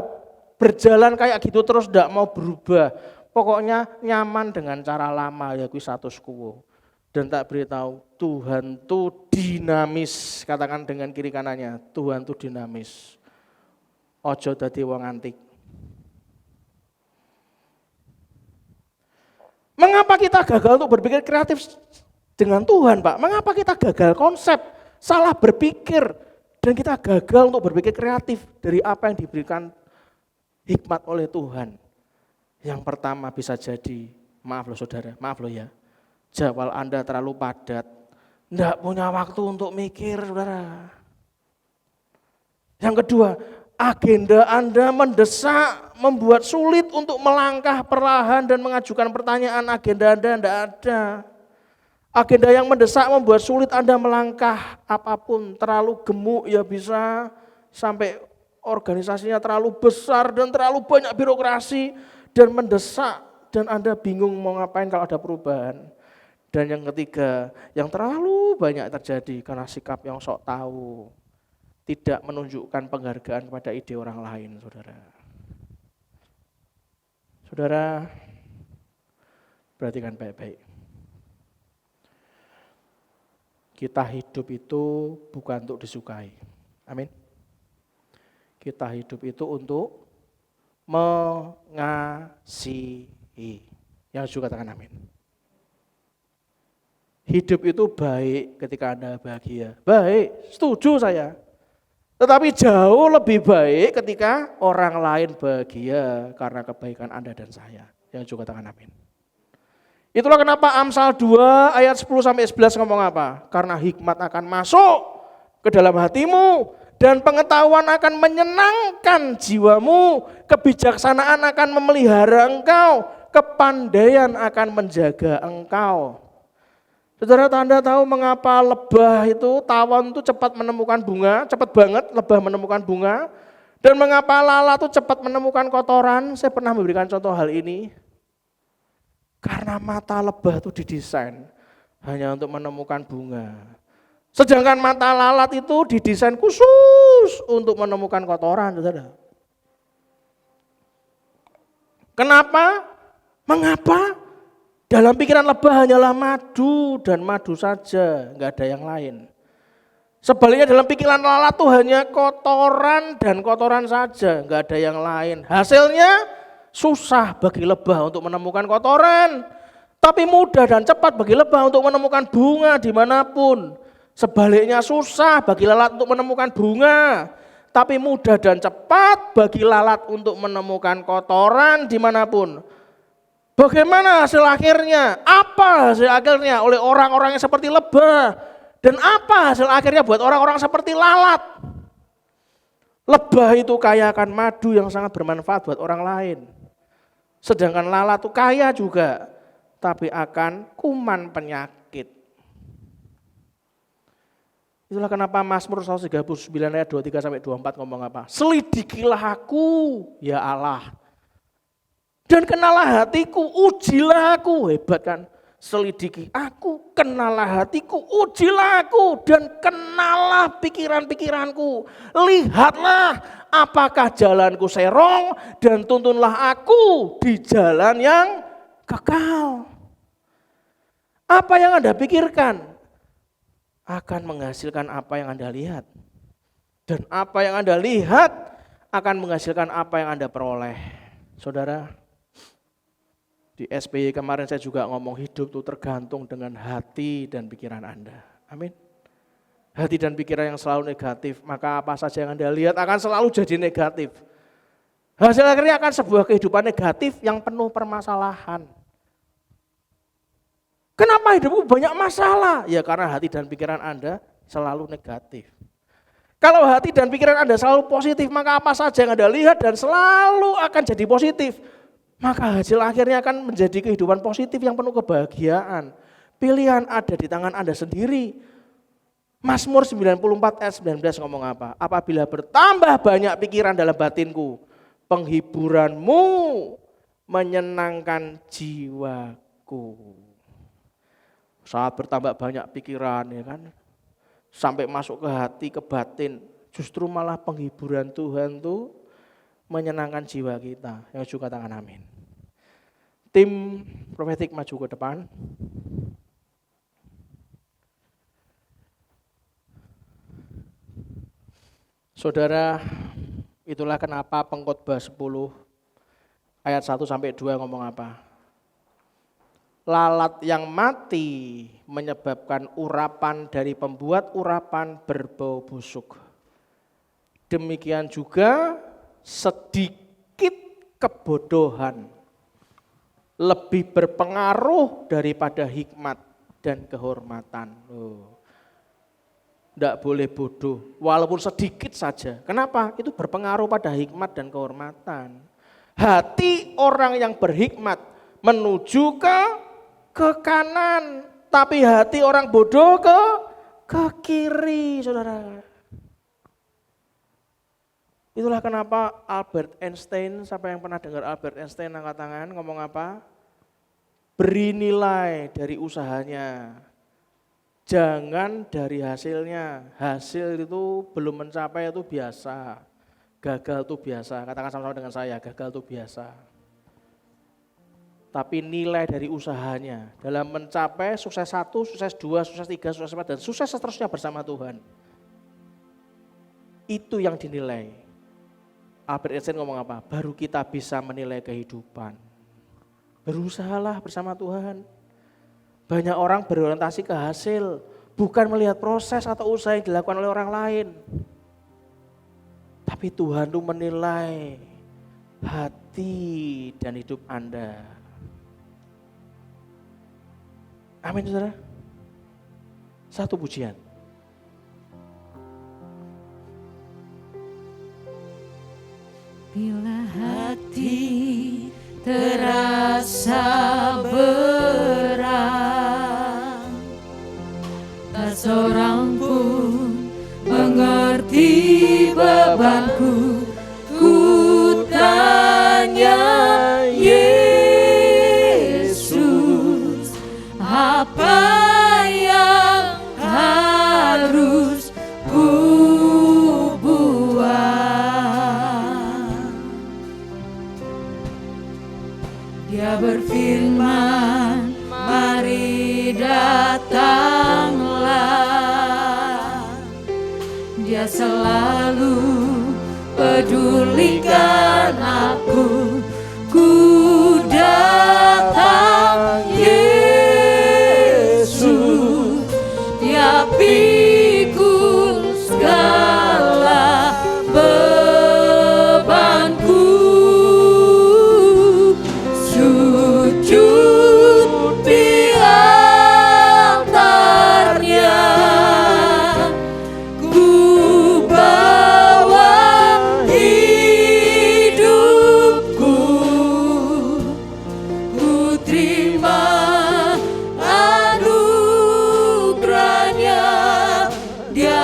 berjalan kayak gitu terus tidak mau berubah. Pokoknya nyaman dengan cara lama, ya kuwi status quo. Dan tak beritahu, Tuhan itu dinamis, katakan dengan kiri kanannya, Tuhan itu dinamis. Ojo dadi wong antik. Mengapa kita gagal untuk berpikir kreatif dengan Tuhan, Pak? Mengapa kita gagal konsep, salah berpikir, dan kita gagal untuk berpikir kreatif dari apa yang diberikan hikmat oleh Tuhan? Yang pertama bisa jadi, maaf loh saudara, maaf loh ya, jadwal Anda terlalu padat, enggak punya waktu untuk mikir, saudara. Yang kedua, agenda Anda mendesak, membuat sulit untuk melangkah perlahan dan mengajukan pertanyaan. Agenda Anda tidak ada. Agenda yang mendesak membuat sulit Anda melangkah apapun. Terlalu gemuk ya bisa, sampai organisasinya terlalu besar dan terlalu banyak birokrasi dan mendesak. Dan Anda bingung mau ngapain kalau ada perubahan. Dan yang ketiga, yang terlalu banyak terjadi karena sikap yang sok tahu. Tidak menunjukkan penghargaan kepada ide orang lain, saudara. Saudara, perhatikan baik-baik. Kita hidup itu bukan untuk disukai. Amin. Kita hidup itu untuk mengasihi. Yang juga katakan amin. Hidup itu baik ketika Anda bahagia. Baik, setuju saya. Tetapi jauh lebih baik ketika orang lain bahagia karena kebaikan Anda dan saya. Yang juga katakan amin. Itulah kenapa Amsal 2 ayat 10-11 ngomong apa? Karena hikmat akan masuk ke dalam hatimu dan pengetahuan akan menyenangkan jiwamu, kebijaksanaan akan memelihara engkau, kepandaian akan menjaga engkau. Saudara, Anda tahu mengapa lebah itu, tawon itu cepat menemukan bunga, cepat banget lebah menemukan bunga, dan mengapa lalat itu cepat menemukan kotoran? Saya pernah memberikan contoh hal ini. Karena mata lebah itu didesain hanya untuk menemukan bunga. Sedangkan mata lalat itu didesain khusus untuk menemukan kotoran, saudara. Kenapa? Mengapa? Dalam pikiran lebah hanyalah madu dan madu saja, enggak ada yang lain. Sebaliknya dalam pikiran lalat itu hanya kotoran dan kotoran saja, enggak ada yang lain. Hasilnya susah bagi lebah untuk menemukan kotoran, tapi mudah dan cepat bagi lebah untuk menemukan bunga dimanapun. Sebaliknya susah bagi lalat untuk menemukan bunga, tapi mudah dan cepat bagi lalat untuk menemukan kotoran dimanapun. Bagaimana hasil akhirnya? Apa hasil akhirnya oleh orang-orang yang seperti lebah? Dan apa hasil akhirnya buat orang-orang seperti lalat? Lebah itu kaya akan madu yang sangat bermanfaat buat orang lain. Sedangkan lalat itu kaya juga, tapi akan kuman penyakit. Itulah kenapa Mazmur 139 ayat 23 sampai 24 ngomong apa? Selidikilah aku, ya Allah. Dan kenalah hatiku, ujilah aku. Hebat kan? Selidiki aku, kenalah hatiku, ujilah aku, dan kenalah pikiran-pikiranku. Lihatlah apakah jalanku serong, dan tuntunlah aku di jalan yang kekal. Apa yang Anda pikirkan akan menghasilkan apa yang Anda lihat. Dan apa yang Anda lihat akan menghasilkan apa yang Anda peroleh. Saudara, di SPY kemarin saya juga ngomong hidup itu tergantung dengan hati dan pikiran Anda. Amin. Hati dan pikiran yang selalu negatif, maka apa saja yang Anda lihat akan selalu jadi negatif. Hasil akhirnya akan sebuah kehidupan negatif yang penuh permasalahan. Kenapa hidupmu banyak masalah? Ya karena hati dan pikiran Anda selalu negatif. Kalau hati dan pikiran Anda selalu positif, maka apa saja yang Anda lihat dan selalu akan jadi positif. Maka hasil akhirnya akan menjadi kehidupan positif yang penuh kebahagiaan. Pilihan ada di tangan Anda sendiri. Mazmur 94 ayat 19 ngomong apa? Apabila bertambah banyak pikiran dalam batinku, penghiburanmu menyenangkan jiwaku. Saat bertambah banyak pikiran ya kan, sampai masuk ke hati, ke batin, justru malah penghiburan Tuhan tuh menyenangkan jiwa kita. Yang juga katakan amin. Tim prophetic maju ke depan. Saudara, itulah kenapa Pengkhotbah 10 ayat 1 sampai 2 ngomong apa? Lalat yang mati menyebabkan urapan dari pembuat urapan berbau busuk. Demikian juga sedikit kebodohan lebih berpengaruh daripada hikmat dan kehormatan. Tidak boleh bodoh, walaupun sedikit saja. Kenapa? Itu berpengaruh pada hikmat dan kehormatan. Hati orang yang berhikmat menuju ke kanan, tapi hati orang bodoh ke kiri, saudara. Itulah kenapa Albert Einstein, siapa yang pernah dengar Albert Einstein angkat tangan, ngomong apa? Beri nilai dari usahanya, jangan dari hasilnya. Hasil itu belum mencapai itu biasa, gagal itu biasa. Katakan sama-sama dengan saya, gagal itu biasa. Tapi nilai dari usahanya dalam mencapai sukses 1, sukses 2, sukses 3, sukses 4, dan sukses seterusnya bersama Tuhan. Itu yang dinilai. Albert Einstein ngomong apa? Baru kita bisa menilai kehidupan. Berusahalah bersama Tuhan. Banyak orang berorientasi ke hasil, bukan melihat proses atau usaha yang dilakukan oleh orang lain. Tapi Tuhan itu menilai hati dan hidup Anda. Amin, saudara. Satu pujian. Bila hati terasa berat, tak seorang pun mengerti bebanku. Ku tanya Yesus, apa yang harus ku buat? Dia berfirman, mari datanglah. Dia selalu pedulikan aku. Ku datang Yesus, Dia pikul segala bebanku. Sujud di altarnya, ku bawa hidupku. Ku terima anugerahnya, Dia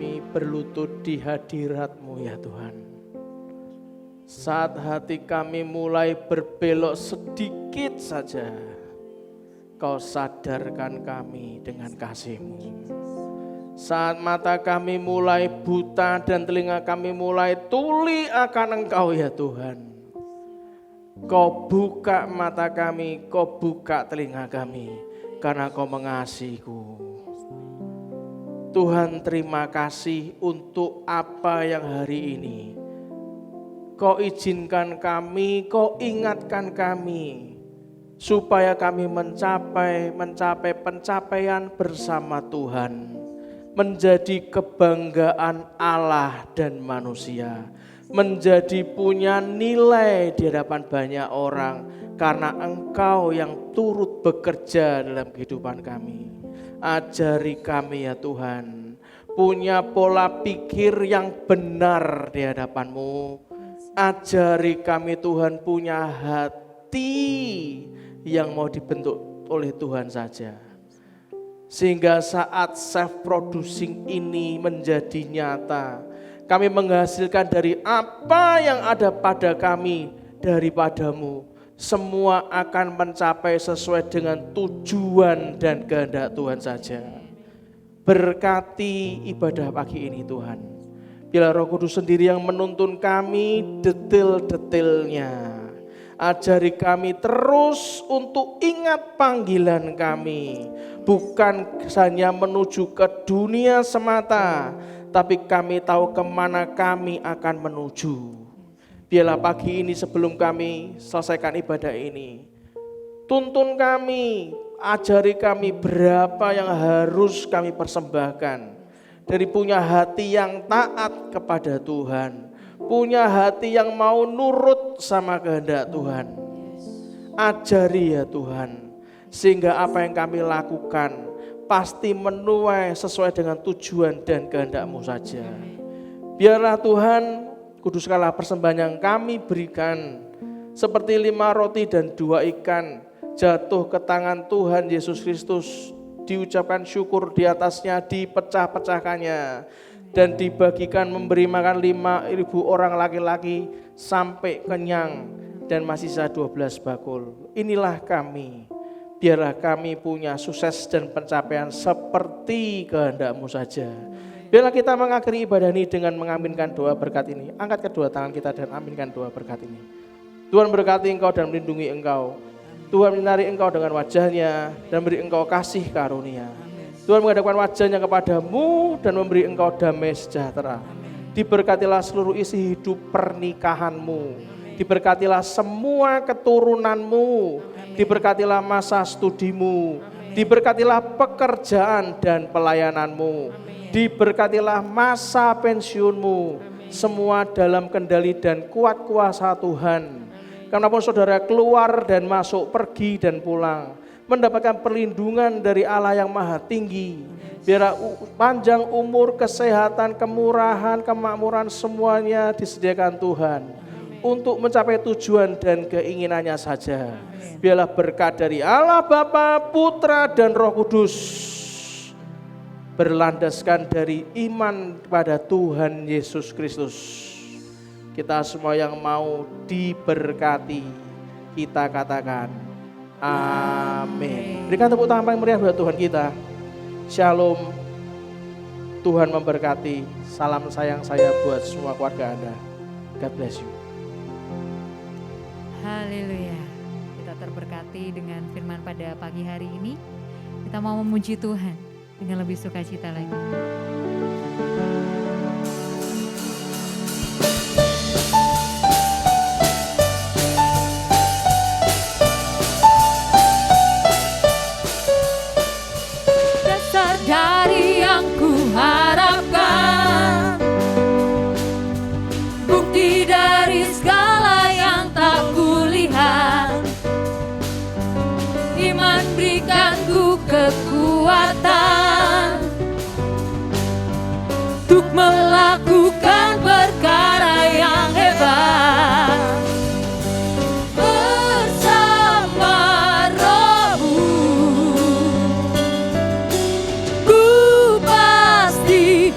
kami berlutut di hadirat-Mu ya Tuhan. Saat hati kami mulai berbelok sedikit saja, Kau sadarkan kami dengan kasih-Mu. Saat mata kami mulai buta dan telinga kami mulai tuli akan Engkau ya Tuhan, Kau buka mata kami, Kau buka telinga kami, karena Kau mengasihiku. Tuhan, terima kasih untuk apa yang hari ini Kau izinkan kami, Kau ingatkan kami, supaya kami mencapai pencapaian bersama Tuhan, menjadi kebanggaan Allah dan manusia, menjadi punya nilai di hadapan banyak orang, karena Engkau yang turut bekerja dalam kehidupan kami. Ajari kami ya Tuhan, punya pola pikir yang benar di hadapan-Mu. Ajari kami Tuhan punya hati yang mau dibentuk oleh Tuhan saja. Sehingga saat self-producing ini menjadi nyata, kami menghasilkan dari apa yang ada pada kami daripada-Mu. Semua akan mencapai sesuai dengan tujuan dan kehendak Tuhan saja. Berkati ibadah pagi ini Tuhan. Biarlah Roh Kudus sendiri yang menuntun kami detail-detailnya. Ajari kami terus untuk ingat panggilan kami. Bukan hanya menuju ke dunia semata, tapi kami tahu kemana kami akan menuju. Biarlah pagi ini sebelum kami selesaikan ibadah ini, tuntun kami, ajari kami berapa yang harus kami persembahkan. Dari punya hati yang taat kepada Tuhan, punya hati yang mau nurut sama kehendak Tuhan. Ajari ya Tuhan, sehingga apa yang kami lakukan pasti menuai sesuai dengan tujuan dan kehendak-Mu saja. Biarlah Tuhan, kuduskanlah persembahan yang kami berikan, seperti 5 roti dan 2 ikan, jatuh ke tangan Tuhan Yesus Kristus, diucapkan syukur di atasnya, dipecah-pecahkannya, dan dibagikan memberi makan 5.000 orang laki-laki sampai kenyang, dan masih sisa 12 bakul. Inilah kami, biarlah kami punya sukses dan pencapaian seperti kehendak-Mu saja. Biarlah kita mengakhiri ibadah ini dengan mengaminkan doa berkat ini. Angkat kedua tangan kita dan aminkan doa berkat ini. Tuhan berkati engkau dan melindungi engkau. Tuhan menyinari engkau dengan wajahnya dan beri engkau kasih karunia. Tuhan menghadapkan wajahnya kepadamu dan memberi engkau damai sejahtera. Diberkatilah seluruh isi hidup pernikahanmu. Diberkatilah semua keturunanmu. Diberkatilah masa studimu. Diberkatilah pekerjaan dan pelayananmu. Diberkatilah masa pensiunmu. Semua dalam kendali dan kuat kuasa Tuhan. Karenapun saudara keluar dan masuk, pergi dan pulang, mendapatkan perlindungan dari Allah yang maha tinggi. Biar panjang umur, kesehatan, kemurahan, kemakmuran semuanya disediakan Tuhan. Untuk mencapai tujuan dan keinginannya saja. Biarlah berkat dari Allah Bapa, Putra dan Roh Kudus, berlandaskan dari iman kepada Tuhan Yesus Kristus. Kita semua yang mau diberkati, kita katakan amin. Berikan tepuk tangan paling meriah buat Tuhan kita. Shalom. Tuhan memberkati. Salam sayang saya buat semua keluarga Anda. God bless you. Haleluya. Kita terberkati dengan firman pada pagi hari ini. Kita mau memuji Tuhan dengan lebih sukacita lagi. Dasar dari yang kuharapkan, bukti dari segala yang tak kulihat. Iman berikan ku kekuatan untuk melakukan perkara yang hebat. Bersama Roh-Mu ku pasti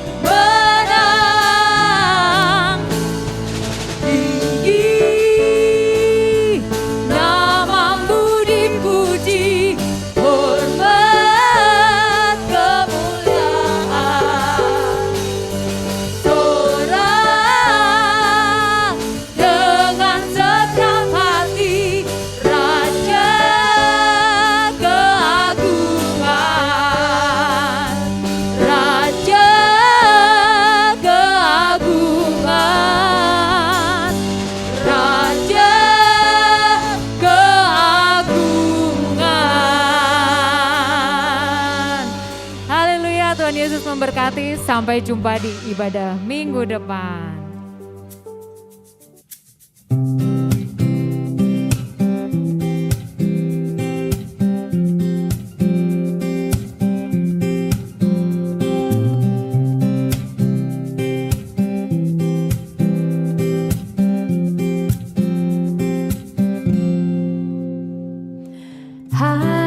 Yesus memberkati. Sampai jumpa di ibadah minggu depan. Haleluya.